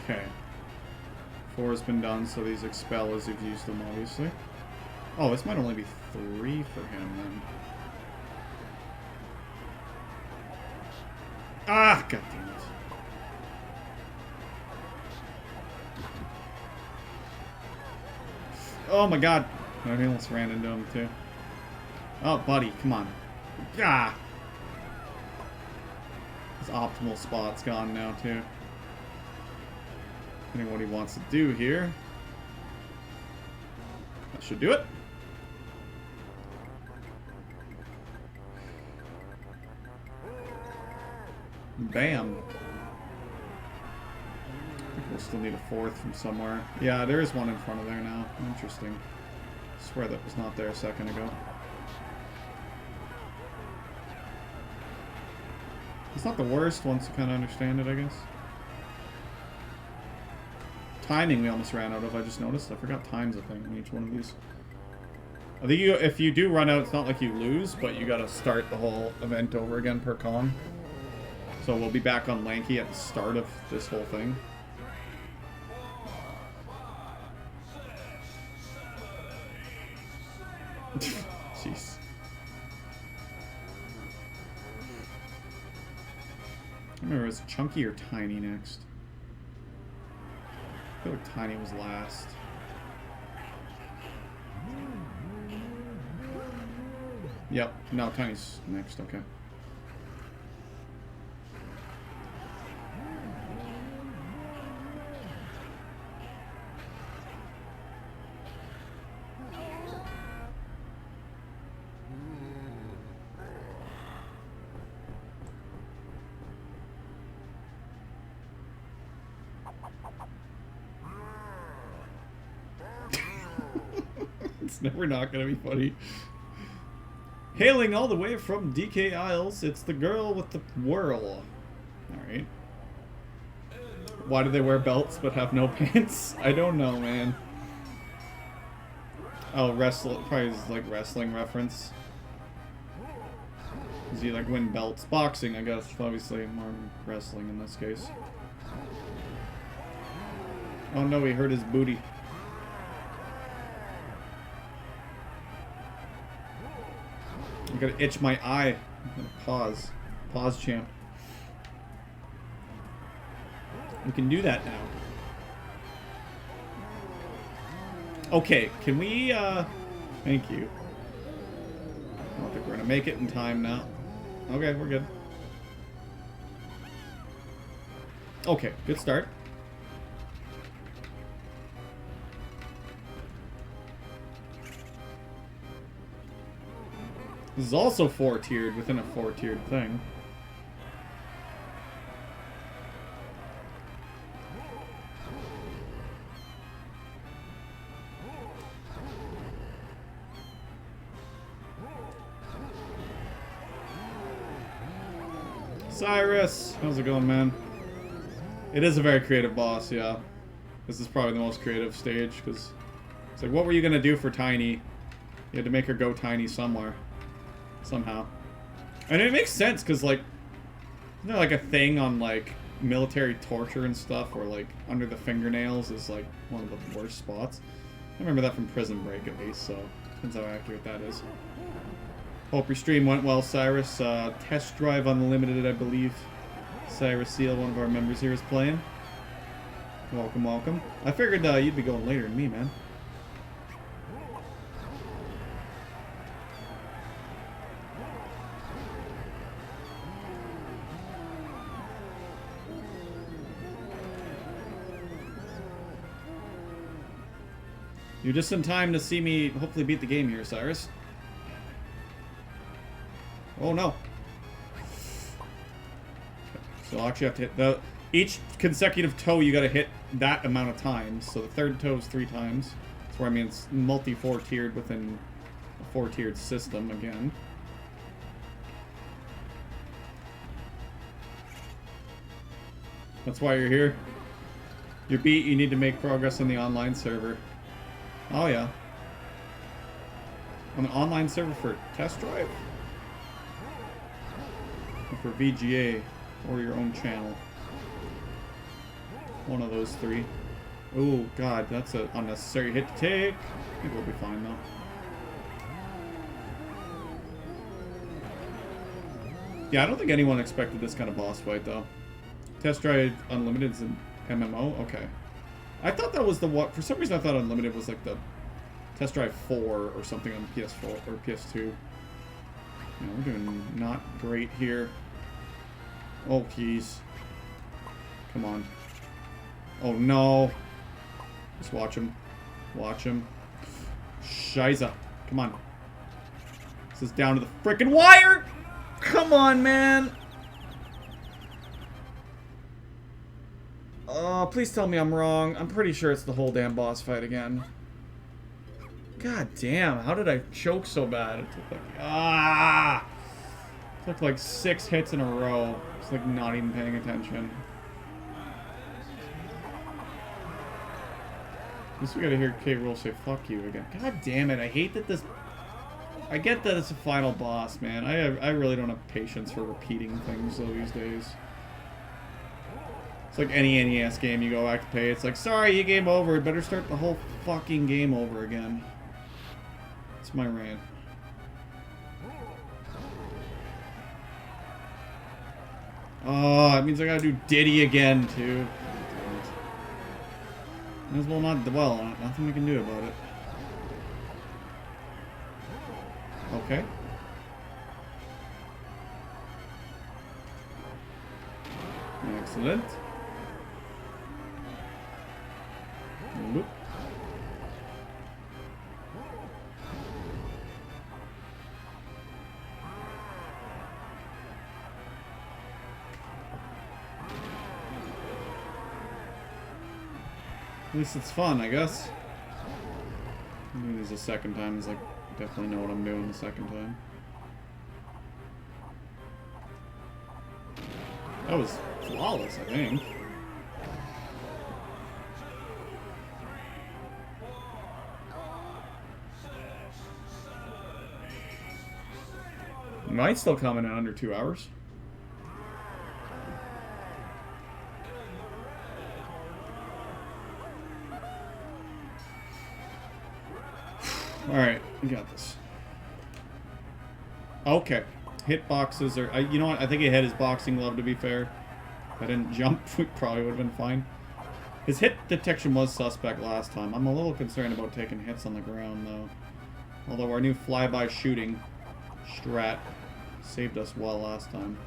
Okay. 4 has been done, so these expel as you've used them, obviously. Oh, this might only be 3 for him, then. Ah, god damn it. Oh my god. I almost ran into him, too. Oh, buddy, come on. Ah! His optimal spot's gone now, too. Depending on what he wants to do here. That should do it. Bam. I think we'll still need a 4th from somewhere. Yeah, there is one in front of there now. Interesting. I swear that was not there a second ago. It's not the worst once you kind of understand it, I guess. Timing we almost ran out of, I just noticed. I forgot time's a thing on each one of these. I think if you do run out, it's not like you lose, but you gotta start the whole event over again per con. So we'll be back on Lanky at the start of this whole thing. Jeez. I remember, was Chunky or Tiny next? I feel like Tiny was last. Yep. No, Tiny's next. Okay. It's never not gonna be funny. Hailing all the way from DK Isles, it's the girl with the whirl. Alright. Why do they wear belts but have no pants? I don't know, man. Oh, probably is like wrestling reference. Does he like win belts? Boxing, I guess. Obviously, more wrestling in this case. Oh no, he hurt his booty. I gotta itch my eye. I'm gonna pause. Pause, champ. We can do that now. Okay, can we, thank you. I don't think we're gonna make it in time now. Okay, we're good. Okay, good start. This is also 4-tiered within a 4-tiered thing. Cyrus! How's it going, man? It is a very creative boss, yeah. This is probably the most creative stage, because it's like, what were you going to do for Tiny? You had to make her go tiny somewhere. Somehow. And it makes sense, because, like, isn't there, like, a thing on, like, military torture and stuff, where, like, under the fingernails is, like, one of the worst spots? I remember that from Prison Break, at least, so depends how accurate that is. Hope your stream went well, Cyrus. Test Drive Unlimited, I believe. Cyrus Seal, one of our members here, is playing. Welcome, welcome. I figured you'd be going later than me, man. You're just in time to see me hopefully beat the game here, Cyrus. Oh no. So I'll actually have to hit each consecutive toe you gotta hit that amount of times. So the third toe is 3 times. That's where I mean it's multi 4-tiered within a 4-tiered system again. That's why you're here. You're beat, you need to make progress on the online server. Oh yeah. On an online server for Test Drive? Or for VGA, or your own channel. One of those 3. Oh god, that's an unnecessary hit to take. I think we'll be fine though. Yeah, I don't think anyone expected this kind of boss fight though. Test Drive Unlimited's an MMO? Okay. I thought that was the what. For some reason I thought Unlimited was like the Test Drive 4 or something on PS4 or PS2. Yeah, we're doing not great here. Oh, jeez. Come on. Oh, no. Just watch him. Watch him. Shiza. Come on. This is down to the frickin' wire! Come on, man! Oh, please tell me I'm wrong. I'm pretty sure it's the whole damn boss fight again. God damn, how did I choke so bad? It took like... It took like 6 hits in a row. It's like not even paying attention. At least we gotta hear K. Rool say fuck you again. God damn it, I hate that this... I get that it's a final boss, man. I really don't have patience for repeating things though these days. It's like any NES game you go back to play. It's like, sorry, you game over. Better start the whole fucking game over again. That's my rant. Oh, it means I gotta do Diddy again, too. Might as well not dwell on it. Nothing we can do about it. Okay. Excellent. Whoop. At least it's fun, I guess. Doing this a second time is like, definitely know what I'm doing the second time. That was flawless, I think. Might still come in under 2 hours. Alright, we got this. Okay. Hitboxes are... you know what? I think he had his boxing glove, to be fair. If I didn't jump, we probably would have been fine. His hit detection was suspect last time. I'm a little concerned about taking hits on the ground, though. Although our new flyby shooting strat saved us well last time.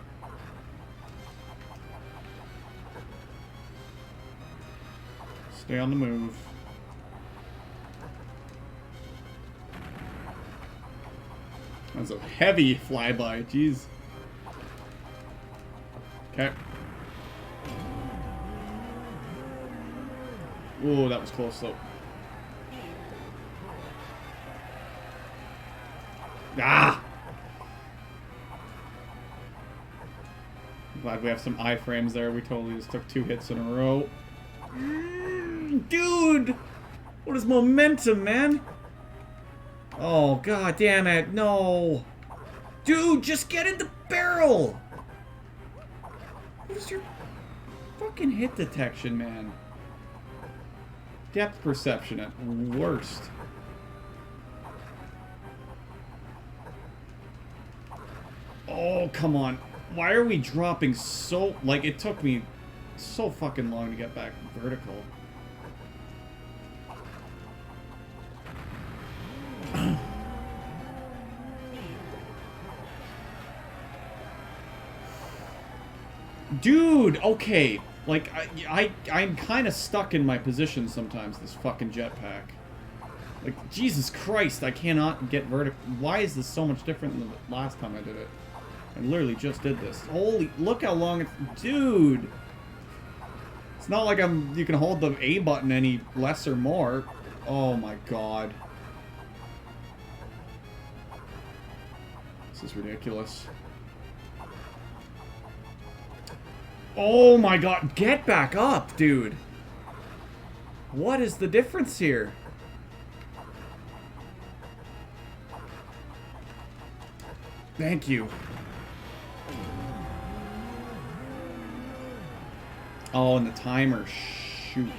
Stay on the move. That's a heavy flyby, jeez. Okay. Ooh, that was close though. Ah! Glad we have some iframes there. We totally just took 2 hits in a row. Dude! What is momentum, man? Oh, god damn it. No. Dude, just get in the barrel! What is your fucking hit detection, man? Depth perception at worst. Oh, come on. Why are we dropping so... Like, it took me so fucking long to get back vertical. Dude, okay. Like, I'm kind of stuck in my position sometimes, this fucking jetpack. Like, Jesus Christ, I cannot get vertical. Why is this so much different than the last time I did it? I literally just did this. Holy, look how long it's... Dude! It's not like you can hold the A button any less or more. Oh my god. This is ridiculous. Oh my god, get back up, dude! What is the difference here? Thank you. Oh, and the timer. Shoot.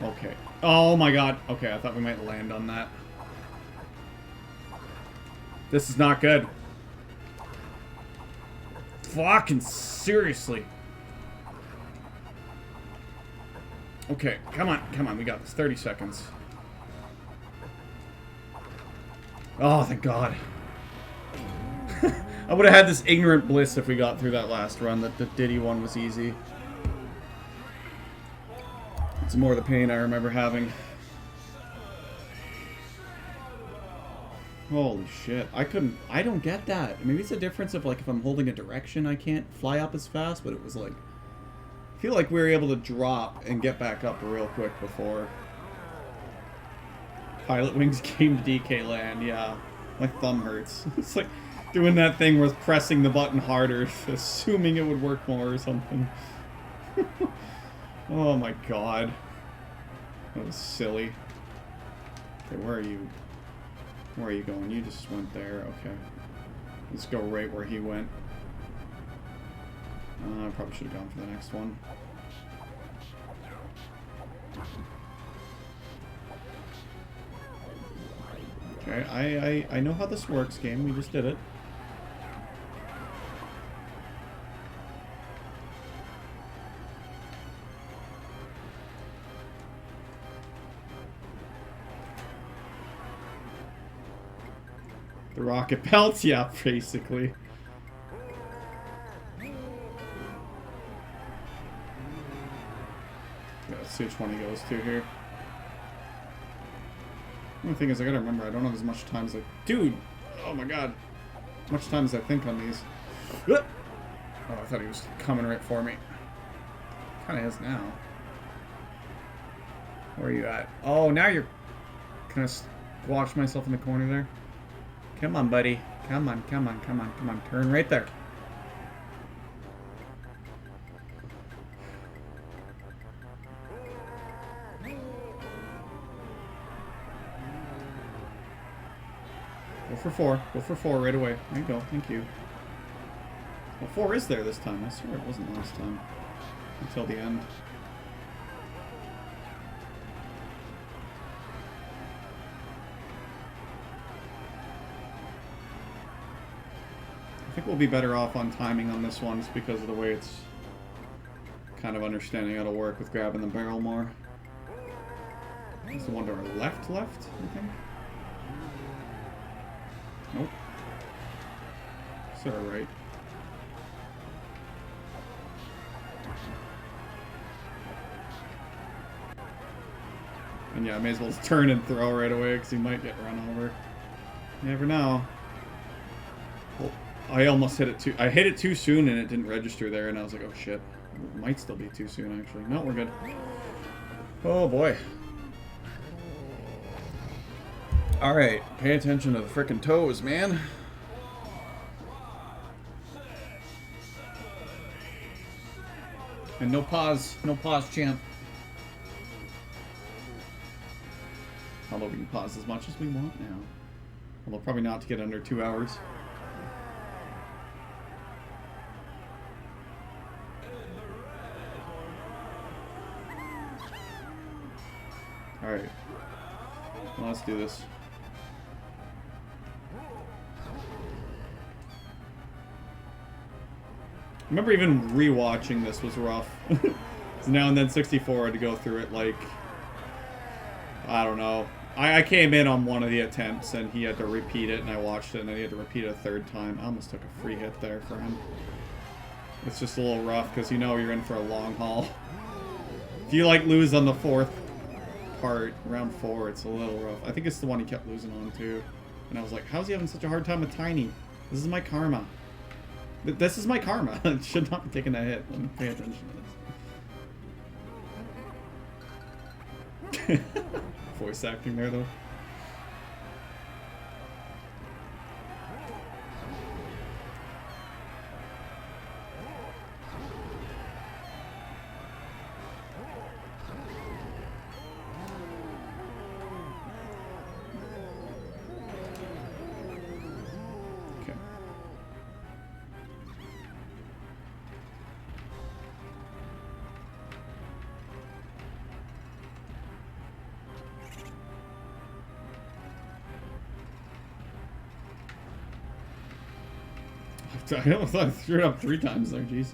Okay. Oh my god. Okay, I thought we might land on that. This is not good. Fucking seriously. Okay, come on, we got this. 30 seconds. Oh, thank God. I would have had this ignorant bliss if we got through that last run, that the Diddy one was easy. It's more the pain I remember having. Holy shit. I don't get that. Maybe it's a difference of, like, if I'm holding a direction, I can't fly up as fast, but it was like... I feel like we were able to drop and get back up real quick before. Pilot Wings came to DK land, yeah. My thumb hurts. It's like doing that thing where pressing the button harder, assuming it would work more or something. Oh my god. That was silly. Okay, where are you? Where are you going? You just went there, okay. Let's go right where he went. I probably should have gone for the next one. Okay, I know how this works, game. We just did it. The rocket belts, yeah, basically. Yeah, let's see which one he goes to here. The only thing is, I gotta remember, I don't have as much time as I... Dude! Oh my god. As much time as I think on these. Oh, I thought he was coming right for me. Kinda is now. Where are you at? Oh, now you're... Can I squash myself in the corner there? Come on, buddy. Come on, come on, come on, come on. Turn right there. Go for 4. Go for 4 right away. There you go. Thank you. Well, 4 is there this time. I swear it wasn't last time. Until the end. I think we'll be better off on timing on this one just because of the way it's kind of understanding how to work with grabbing the barrel more. Is the one to our left, I think? Nope. Is there a right? And yeah, I may as well just turn and throw right away because he might get run over. You never know. Well, I almost hit it too... I hit it too soon and it didn't register there and I was like, oh shit. It might still be too soon actually. No, we're good. Oh boy. Alright, pay attention to the frickin' toes, man. And no pause, champ. Although we can pause as much as we want now. Although probably not to get under 2 hours. Alright. Well, let's do this. I remember even rewatching this was rough. So now and then 64 had to go through it like... I don't know. I came in on one of the attempts and he had to repeat it and I watched it and then he had to repeat it a third time. I almost took a free hit there for him. It's just a little rough because you know you're in for a long haul. If you like lose on the 4th part, round 4, it's a little rough. I think it's the one he kept losing on too. And I was like, how's he having such a hard time with Tiny? This is my karma. This is my karma. I should not be taking that hit. Let me pay attention to this. Voice acting there, though. I almost thought I threw it up 3 times there, jeez.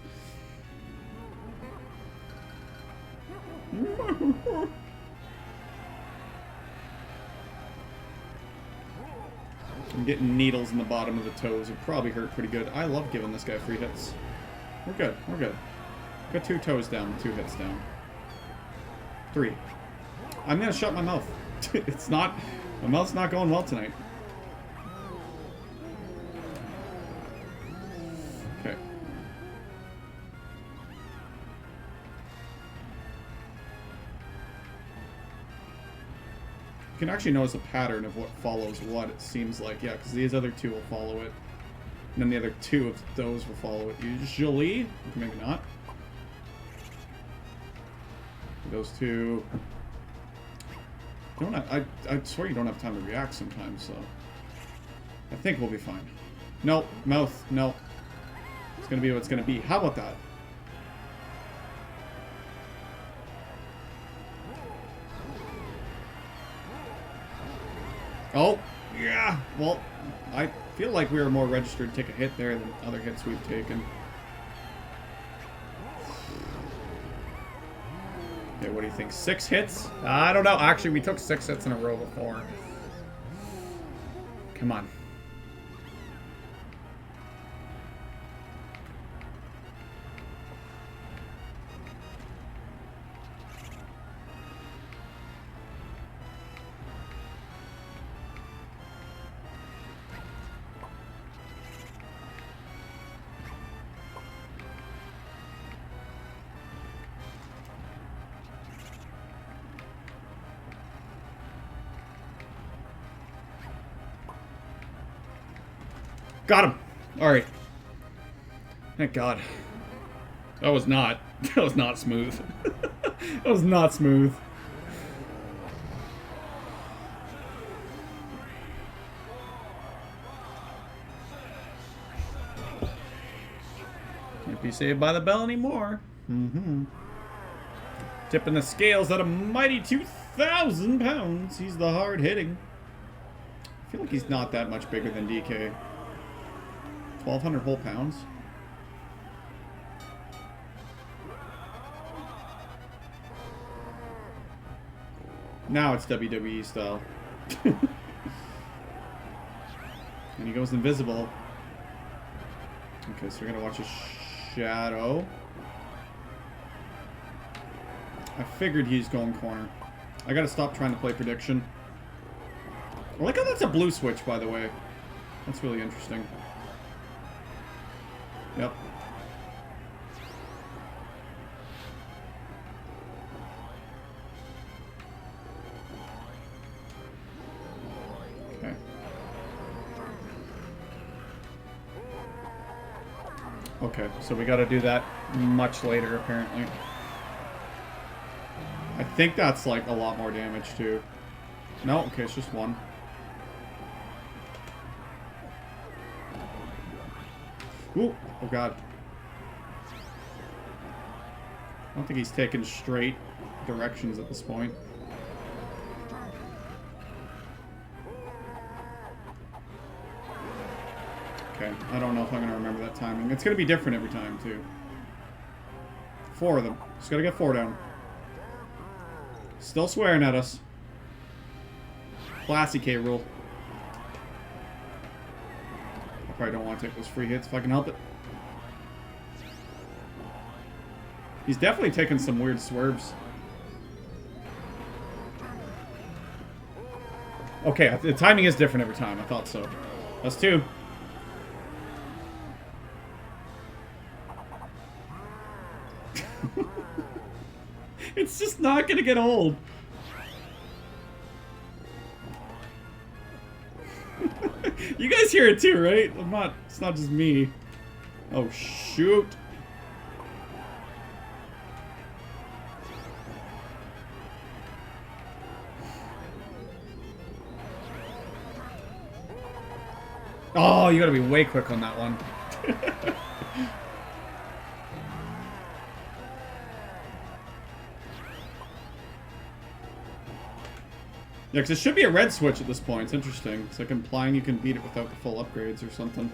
I'm getting needles in the bottom of the toes. It probably hurt pretty good. I love giving this guy free hits. We're good. We're good. Got 2 toes down, 2 hits down. 3. I'm gonna shut my mouth. It's not... My mouth's not going well tonight. Okay. You can actually notice a pattern of what follows what, it seems like. Yeah, because these other 2 will follow it. And then the other 2 of those will follow it. Usually. Maybe not. Those 2... I swear you don't have time to react sometimes, so... I think we'll be fine. Nope. Mouth. Nope. It's gonna be what it's gonna be. How about that? Oh, yeah. Well, I feel like we were more registered to take a hit there than other hits we've taken. Okay, what do you think? 6 hits? I don't know. Actually, we took 6 hits in a row before. Come on. Got him. All right. Thank God. That was not smooth. That was not smooth. Can't be saved by the bell anymore. Tipping the scales at a mighty 2,000 pounds. He's the hard hitting. I feel like he's not that much bigger than DK. 1,200 whole pounds. Now it's WWE style. And he goes invisible. Okay, so we're gonna watch a shadow. I figured he's going corner. I gotta stop trying to play prediction. I like how that's a blue switch, by the way. That's really interesting. Yep. Okay. Okay, so we gotta do that much later, apparently. I think that's like a lot more damage, too. No, okay, it's just one. Ooh, oh god. I don't think he's taking straight directions at this point. Okay, I don't know if I'm going to remember that timing. It's going to be different every time, too. 4 of them. Just got to get 4 down. Still swearing at us. Classy K rule. I probably don't want to take those free hits if I can help it. He's definitely taking some weird swerves. Okay, the timing is different every time. I thought so. That's 2. It's just not gonna get old. You guys hear it too, right? It's not just me. Oh, shoot. Oh, you gotta be way quick on that one. Yeah, because it should be a red switch at this point. It's interesting. It's like implying you can beat it without the full upgrades or something.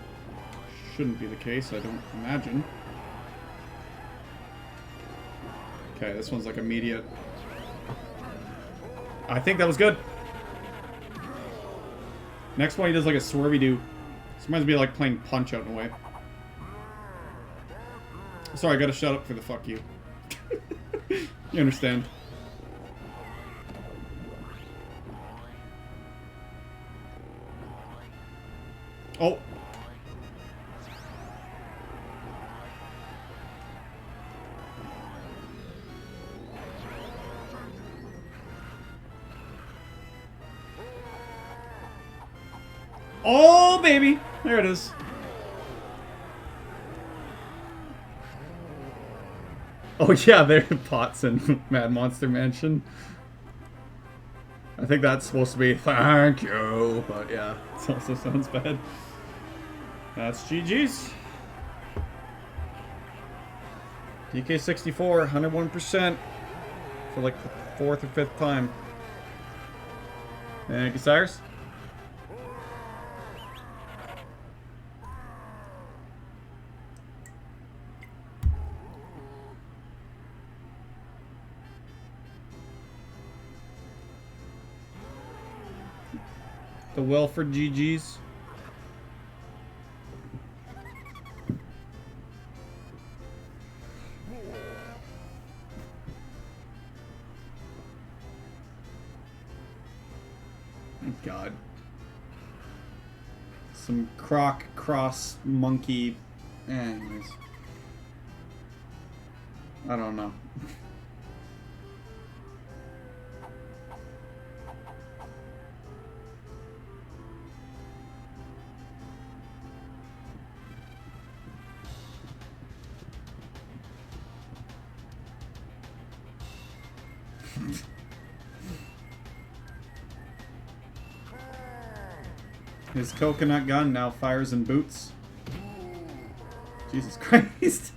Shouldn't be the case, I don't imagine. Okay, this one's like immediate. I think that was good. Next one he does like a swervy-doo. This reminds me of like playing Punch Out in a way. Sorry, I gotta shut up for the fuck you. You understand. Oh. Oh, baby. There it is. Oh, yeah, there Pots and Mad Monster Mansion. I think that's supposed to be thank you, but yeah, it also sounds bad. That's GG's. DK64, 101% for like the 4th or 5th time. Thank you, Cyrus. The Welford GG's. God. Some croc cross monkey. Anyways. I don't know. His coconut gun now fires in boots. Jesus Christ.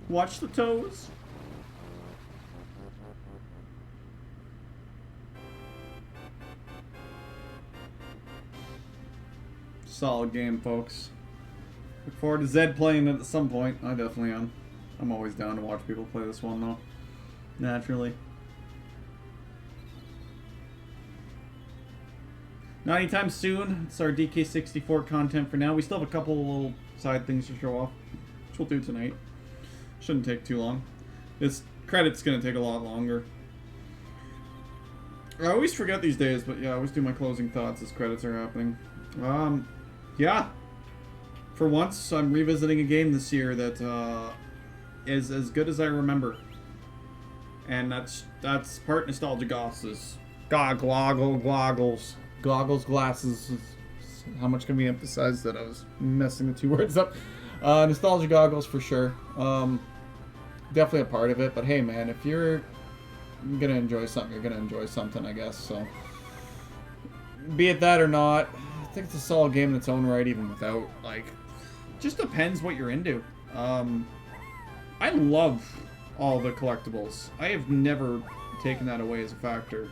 Watch the toes. Solid game, folks. Look forward to Zed playing it at some point. I definitely am. I'm always down to watch people play this one, though. Naturally. Not anytime soon. It's our DK64 content for now. We still have a couple little side things to show off, which we'll do tonight. Shouldn't take too long. This credit's gonna take a lot longer. I always forget these days, but yeah, I always do my closing thoughts as credits are happening. Yeah. For once, I'm revisiting a game this year that is as good as I remember. And that's part nostalgia glasses. Goggles, glasses. How much can we emphasize that I was messing the two words up? Nostalgia goggles for sure. Definitely a part of it, but hey man, if you're gonna enjoy something, you're gonna enjoy something, I guess, so. Be it that or not, I think it's a solid game in its own right, even without, like, just depends what you're into. I love all the collectibles. I have never taken that away as a factor.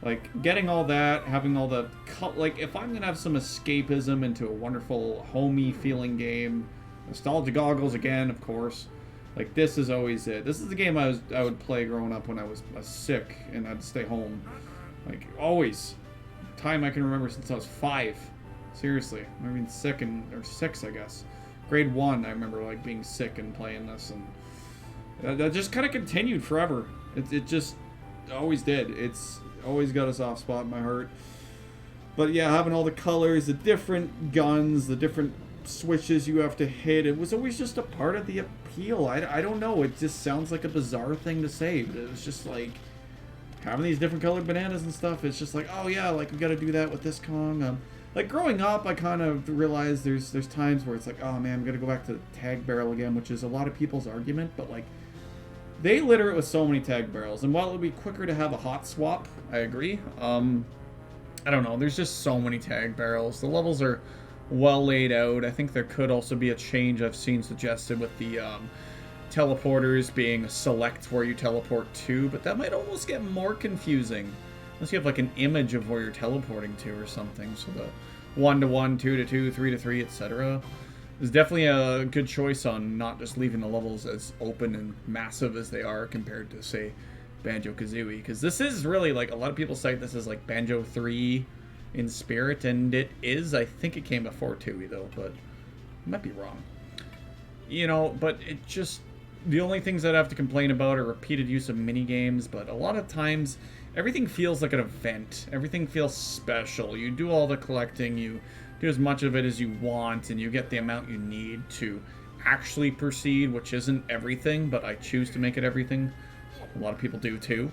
Like, getting all that, having all the, like, if I'm gonna have some escapism into a wonderful, homey feeling game, nostalgia goggles again, of course. Like, this is always it. This is the game I would play growing up when I was sick and I'd stay home. Like, always. Time I can remember since I was 5. Seriously. I remember being sick or 6, I guess. Grade 1, I remember, like, being sick and playing this, and that just kind of continued forever. It just always did. It's always got a soft spot in my heart. But yeah, having all the colors, the different guns, the different switches you have to hit, it was always just a part of the appeal. I don't know, it just sounds like a bizarre thing to say, but it was just like having these different colored bananas and stuff. It's just like, oh yeah, like we got to do that with this Kong. Like growing up, I kind of realized there's times where it's like, oh man, I'm gonna go back to tag barrel again, which is a lot of people's argument, but like they litter it with so many tag barrels, and while it would be quicker to have a hot swap, I agree. I don't know, there's just so many tag barrels. The levels are well laid out. I think there could also be a change I've seen suggested with the teleporters being a select where you teleport to, but that might almost get more confusing unless you have like an image of where you're teleporting to or something. So the 1 to 1, 2 to 2, 3 to 3, etc. is definitely a good choice on not just leaving the levels as open and massive as they are compared to, say, Banjo-Kazooie, because this is really, like, a lot of people cite this as like Banjo 3 in spirit, and it is. I think it came before Tooie though, but I might be wrong. You know, but it just, the only things I'd have to complain about are repeated use of mini games, but a lot of times everything feels like an event. Everything feels special. You do all the collecting, you do as much of it as you want, and you get the amount you need to actually proceed, which isn't everything, but I choose to make it everything. A lot of people do too.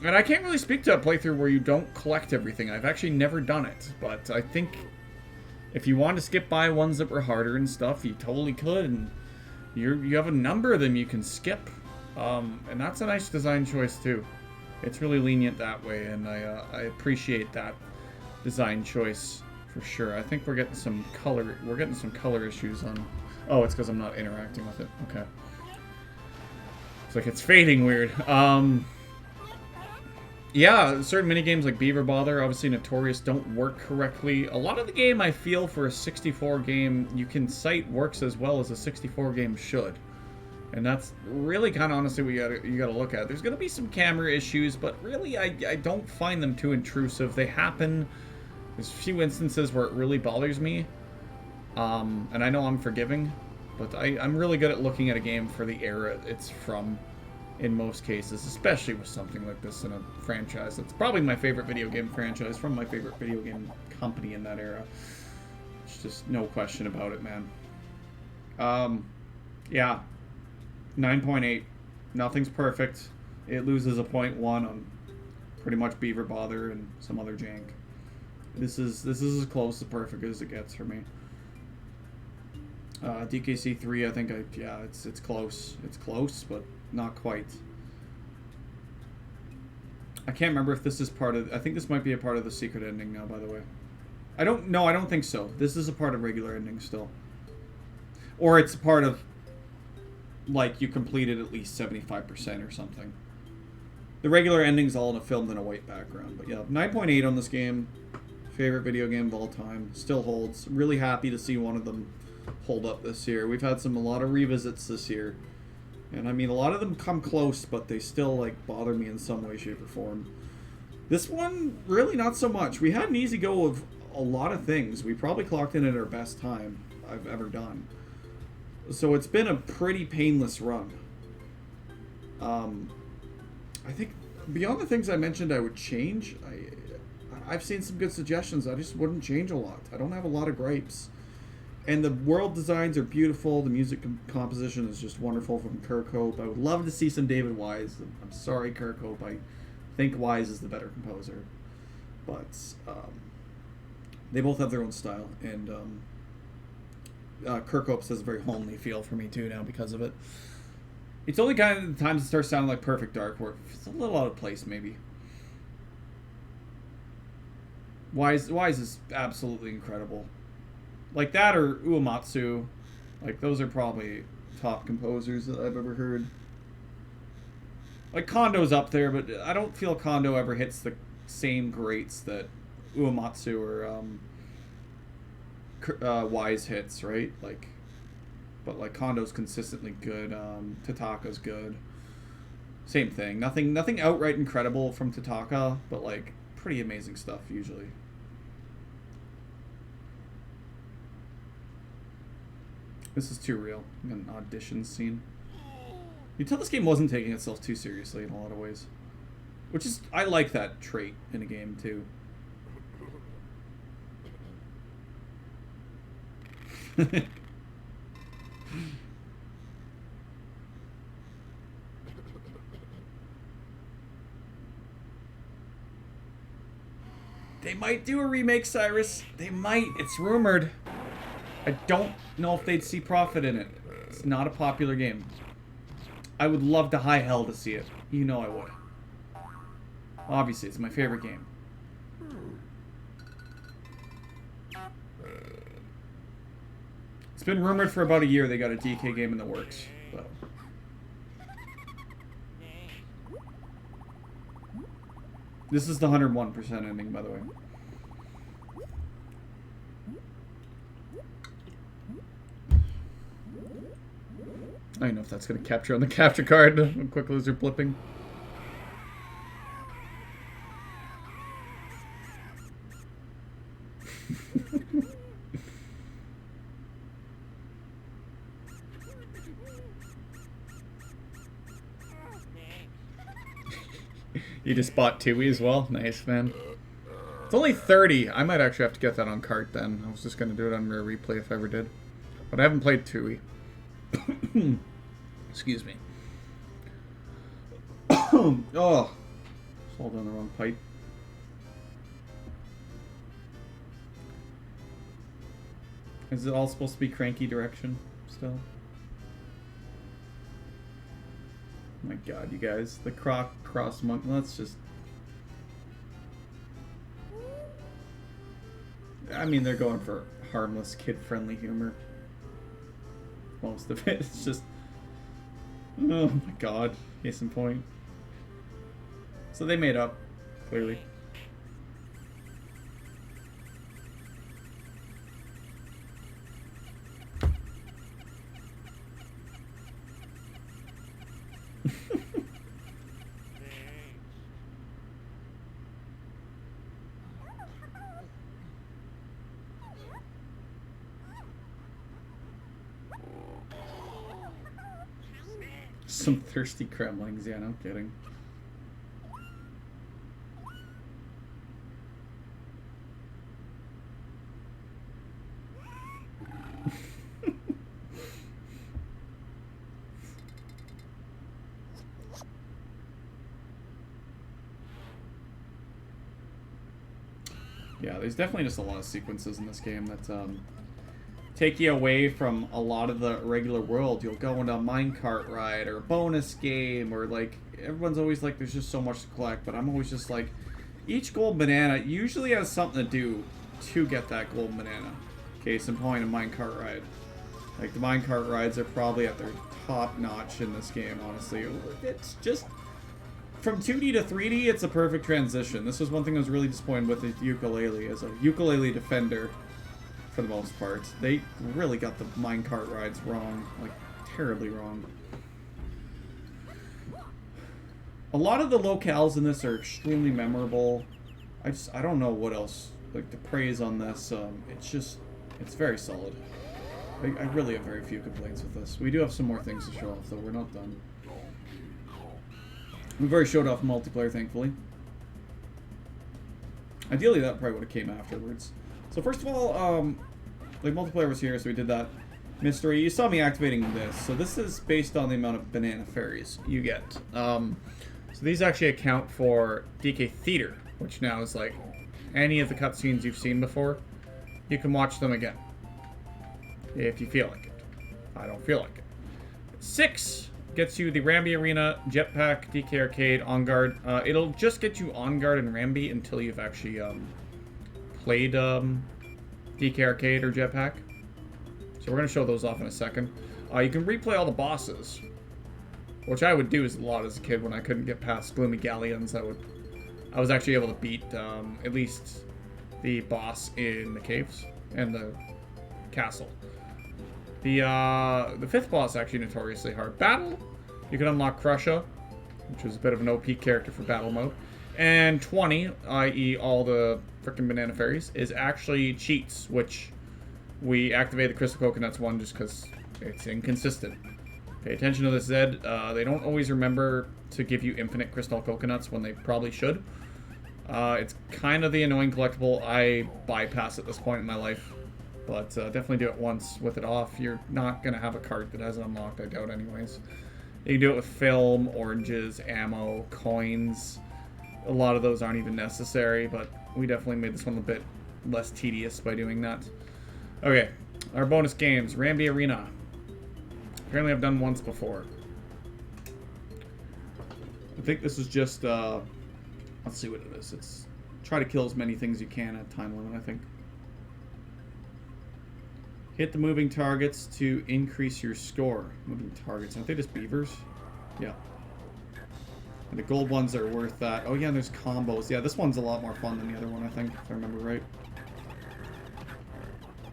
And I can't really speak to a playthrough where you don't collect everything. I've actually never done it, but I think if you want to skip by ones that were harder and stuff, you totally could, and you have a number of them you can skip. And that's a nice design choice too. It's really lenient that way, and I appreciate that design choice for sure. I think we're getting some color issues on. Oh, it's because I'm not interacting with it. Okay. It's like it's fading weird. Yeah, certain minigames like Beaver Bother, obviously Notorious, don't work correctly. A lot of the game, I feel, for a 64 game, you can cite works as well as a 64 game should. And that's really kind of honestly what you gotta look at. There's gonna be some camera issues, but really I don't find them too intrusive. They happen. There's a few instances where it really bothers me. And I know I'm forgiving, but I'm really good at looking at a game for the era it's from. In most cases, especially with something like this in a franchise. It's probably my favorite video game franchise from my favorite video game company in that era. It's just no question about it, man. Yeah. 9.8. Nothing's perfect. It loses a 0.1 on pretty much Beaver Bother and some other jank. This is as close to perfect as it gets for me. DKC 3, I think it's close. It's close, but not quite. I can't remember if this is part of. I think this might be a part of the secret ending now. By the way, I don't think so. This is a part of regular ending still, or it's part of. Like you completed at least 75% or something. The regular ending's all in a filmed in a white background, but yeah, 9.8 on this game. Favorite video game of all time. Still holds. Really happy to see one of them hold up this year. We've had a lot of revisits this year. And I mean, a lot of them come close, but they still like bother me in some way, shape, or form. This one, really not so much. We had an easy go of a lot of things. We probably clocked in at our best time I've ever done. So it's been a pretty painless run. I think beyond the things I mentioned I would change, I've seen some good suggestions. I just wouldn't change a lot. I don't have a lot of gripes. And the world designs are beautiful. The music composition is just wonderful from Kirkhope. I would love to see some David Wise. I'm sorry, Kirkhope. I think Wise is the better composer. But they both have their own style. And Kirkhope's has a very homely feel for me, too, now because of it. It's only kind of the times it starts sounding like Perfect Dark where it's a little out of place, maybe. Wise is absolutely incredible. Like that or Uematsu. Like, those are probably top composers that I've ever heard. Like, Kondo's up there, but I don't feel Kondo ever hits the same greats that Uematsu or Wise hits, right? Like, but like Kondo's consistently good. Tataka's good. Same thing. Nothing outright incredible from Tataka, but like pretty amazing stuff usually. This is too real. An audition scene. You tell this game wasn't taking itself too seriously in a lot of ways. Which is, I like that trait in a game too. They might do a remake, Cyrus. They might. It's rumored. I don't know if they'd see profit in it. It's not a popular game. I would love to high hell to see it. You know I would. Obviously, it's my favorite game. It's been rumored for about a year they got a DK game in the works. But this is the 101% ending, by the way. I don't know if that's going to capture on the capture card when quick loser blipping. You just bought Tui as well? Nice, man. It's only 30. I might actually have to get that on cart then. I was just going to do it on Rare Replay if I ever did. But I haven't played Tui. Excuse me. Oh. Hold on the wrong pipe. Is it all supposed to be cranky direction still? Oh my god, you guys. The cross monk. Let's just... I mean, they're going for harmless, kid-friendly humor. Most of it. It's just... Oh my god. Case in point. So they made up, clearly. Some thirsty cremlings, yeah, no kidding. Yeah, there's definitely just a lot of sequences in this game that take you away from a lot of the regular world. You'll go into a minecart ride or a bonus game, or like everyone's always like, there's just so much to collect. But I'm always just like, each gold banana usually has something to do to get that gold banana. Case in point, a minecart ride. Like the minecart rides are probably at their top notch in this game. Honestly, it's just. From 2D to 3D, it's a perfect transition. This was one thing I was really disappointed with the ukulele. As a ukulele defender, for the most part, they really got the minecart rides wrong. Like, terribly wrong. A lot of the locales in this are extremely memorable. I don't know what else, like, to praise on this. It's very solid. I really have very few complaints with this. We do have some more things to show off, though. We're not done. We've already showed off multiplayer, thankfully. Ideally, that probably would have came afterwards. So first of all, like multiplayer was here, so we did that mystery. You saw me activating this. So this is based on the amount of banana fairies you get. So these actually account for DK Theater, which now is like any of the cutscenes you've seen before. You can watch them again if you feel like it. I don't feel like it. 6 gets you the Rambi Arena, Jetpack, DK Arcade, On Guard. It'll just get you On Guard and Rambi until you've actually played DK Arcade or Jetpack. So we're going to show those off in a second. You can replay all the bosses, which I would do a lot as a kid when I couldn't get past Gloomy Galleons. I was actually able to beat at least the boss in the caves and the castle. The 5th boss actually notoriously hard. Battle, you can unlock Crusha, which is a bit of an OP character for battle mode. And 20, i.e. all the frickin' banana fairies, is actually cheats, which we activate the Crystal Coconuts one just because it's inconsistent. Pay attention to this, Zed. They don't always remember to give you infinite Crystal Coconuts when they probably should. It's kind of the annoying collectible I bypass at this point in my life. But definitely do it once with it off. You're not going to have a cart that has it unlocked, I doubt anyways. You can do it with film, oranges, ammo, coins. A lot of those aren't even necessary, but we definitely made this one a bit less tedious by doing that. Okay, our bonus games. Rambi Arena. Apparently I've done once before. I think this is just, let's see what it is. It's try to kill as many things you can at time limit, I think. Hit the moving targets to increase your score. Moving targets. Aren't they just beavers? Yeah. And the gold ones are worth that. Oh yeah, and there's combos. Yeah, this one's a lot more fun than the other one, I think, if I remember right.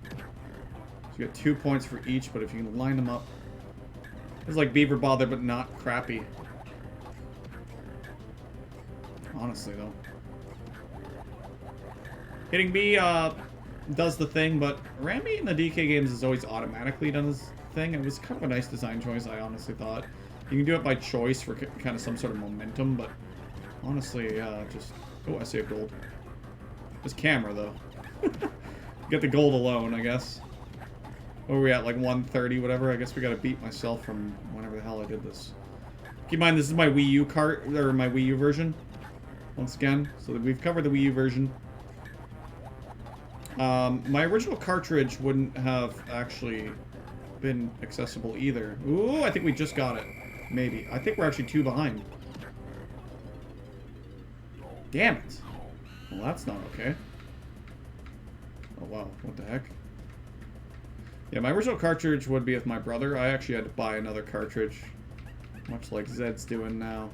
So you get 2 points for each, but if you can line them up. It's like Beaver Bother, but not crappy. Honestly, though. Hitting B, does the thing, but Rambi in the DK games has always automatically done this thing. It was kind of a nice design choice, I honestly thought. You can do it by choice for kind of some sort of momentum, but honestly, just... Oh, I saved gold. This camera, though. Get the gold alone, I guess. What were we at, like 130, whatever? I guess we gotta beat myself from whenever the hell I did this. Keep in mind, this is my Wii U cart, or my Wii U version. Once again, so that we've covered the Wii U version. My original cartridge wouldn't have actually been accessible either. Ooh, I think we just got it. Maybe. I think we're actually 2 behind. Damn it. Well, that's not okay. Oh, wow. What the heck? Yeah, my original cartridge would be with my brother. I actually had to buy another cartridge. Much like Zed's doing now.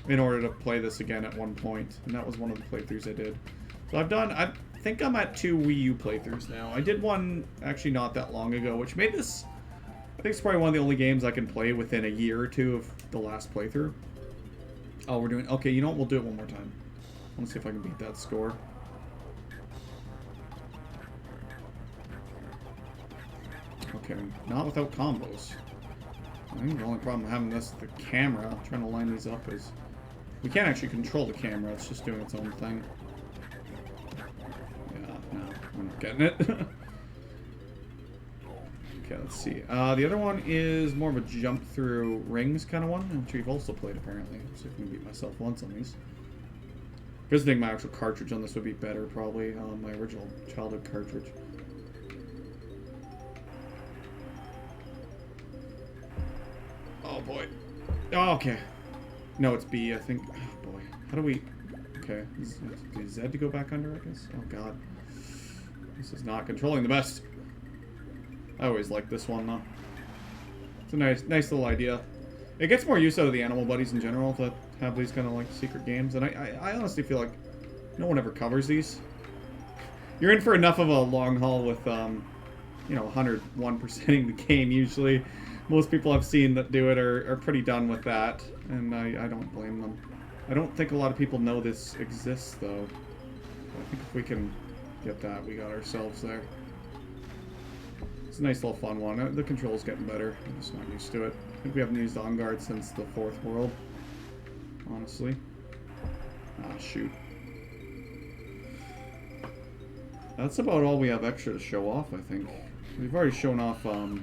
In order to play this again at one point. And that was one of the playthroughs I did. So I think I'm at 2 Wii U playthroughs now. I did one actually not that long ago, which made this, I think it's probably one of the only games I can play within a year or two of the last playthrough. Oh, we're doing, okay, you know what, we'll do it one more time. I want to see if I can beat that score. Okay, not without combos. I think the only problem I'm having this, the camera, trying to line these up is, we can't actually control the camera, it's just doing its own thing. Yeah, no, I'm not getting it. Okay, let's see. The other one is more of a jump through rings kind of one, which we've also played apparently. Let's see if I can beat myself once on these. Visiting my actual cartridge on this would be better, probably. My original childhood cartridge. Oh boy. Oh, okay. No, it's B, I think. Oh boy. How do we... Okay. Is Z to go back under, I guess? Oh god. This is not controlling the best. I always like this one, though. It's a nice little idea. It gets more use out of the animal buddies in general to have these kind of like secret games, and I honestly feel like no one ever covers these. You're in for enough of a long haul with, you know, 101%ing the game usually. Most people I've seen that do it are pretty done with that, and I don't blame them. I don't think a lot of people know this exists, though. I think if we can get that, we got ourselves there. It's a nice little fun one. The control's getting better. I'm just not used to it. I think we haven't used On Guard since the 4th World, honestly. Ah, shoot. That's about all we have extra to show off, I think. We've already shown off some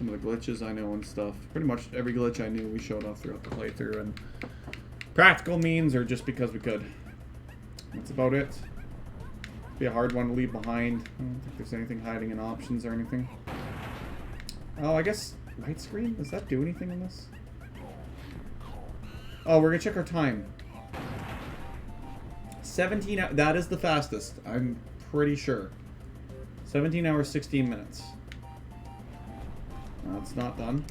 of the glitches I know and stuff. Pretty much every glitch I knew we showed off throughout the playthrough, and practical means or just because we could. That's about it. Be a hard one to leave behind. I don't think there's anything hiding in options or anything. Oh, I guess right screen? Does that do anything in this? Oh, we're gonna check our time. 17 hours. That is the fastest. I'm pretty sure. 17 hours, 16 minutes. It's not done.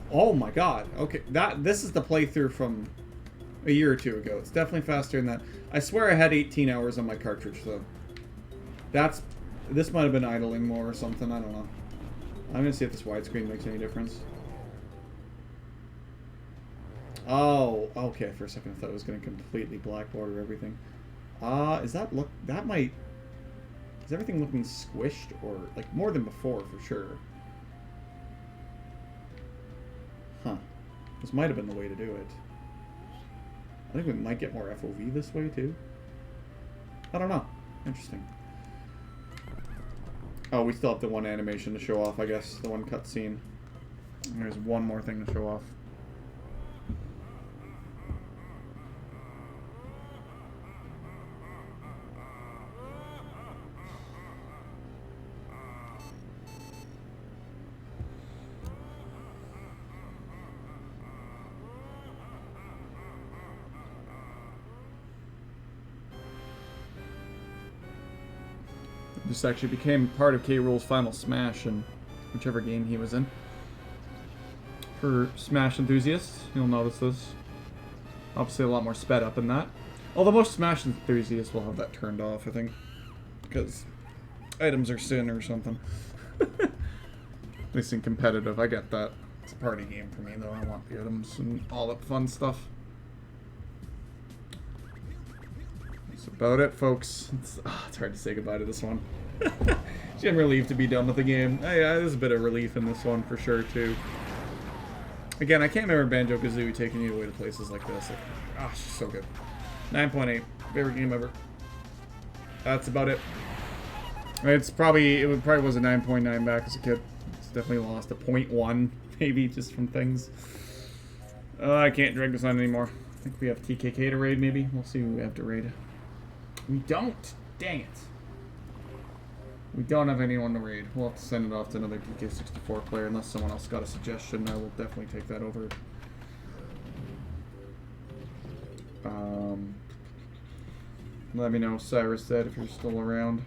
Oh my god. Okay, this is the playthrough from a year or two ago. It's definitely faster than that. I swear I had 18 hours on my cartridge, though. This might have been idling more or something. I don't know. I'm gonna see if this widescreen makes any difference. Oh, okay. For a second, I thought it was gonna completely black border everything. Is everything looking squished or like more than before for sure? Huh. This might have been the way to do it. I think we might get more FOV this way, too. I don't know. Interesting. Oh, we still have the one animation to show off, I guess. The one cutscene. And there's one more thing to show off. This actually became part of K. Rool's final Smash in whichever game he was in. For Smash enthusiasts, you'll notice this. Obviously a lot more sped up in that. Although most Smash enthusiasts will have that turned off, I think. Because items are sin or something. At least in competitive, I get that. It's a party game for me, though. I want the items and all that fun stuff. That's about it, folks. It's hard to say goodbye to this one. I'm relieved to be done with the game. There's a bit of relief in this one for sure, too. Again, I can't remember Banjo-Kazooie taking you away to places like this. It's just so good. 9.8. Favorite game ever. That's about it. It probably was a 9.9 back as a kid. It's definitely lost a 0.1, maybe, just from things. I can't drag this on anymore. I think we have TKK to raid, maybe. We'll see who we have to raid. We don't. Dang it. We don't have anyone to raid. We'll have to send it off to another DK64 player unless someone else got a suggestion. I will definitely take that over. Let me know, Cyrus said, if you're still around.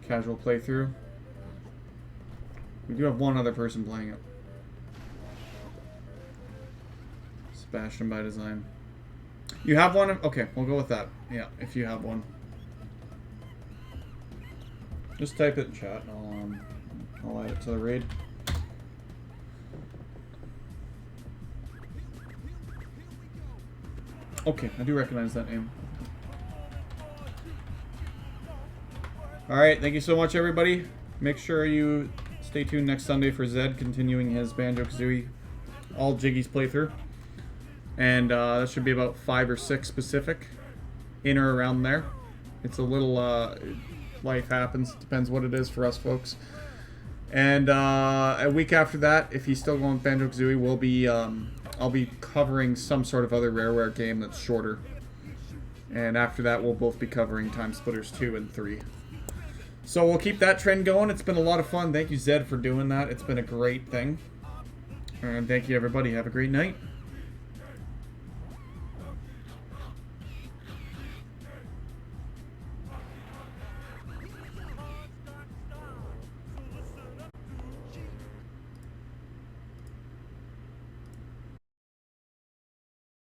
Casual playthrough. We do have one other person playing it. Sebastian by design. You have one? Okay, we'll go with that. Yeah, if you have one. Just type it in chat and I'll add it to the raid. Okay, I do recognize that name. Alright, thank you so much, everybody. Make sure you stay tuned next Sunday for Zed continuing his Banjo-Kazooie all Jiggy's playthrough. And that should be about 5 or 6 specific, in or around there. It's a little, life happens. Depends what it is for us folks. And a week after that, if he's still going with Banjo-Kazooie, we'll be I'll be covering some sort of other Rareware game that's shorter. And after that, we'll both be covering Time Splitters 2 and 3. So we'll keep that trend going. It's been a lot of fun. Thank you, Zed, for doing that. It's been a great thing. And thank you, everybody. Have a great night.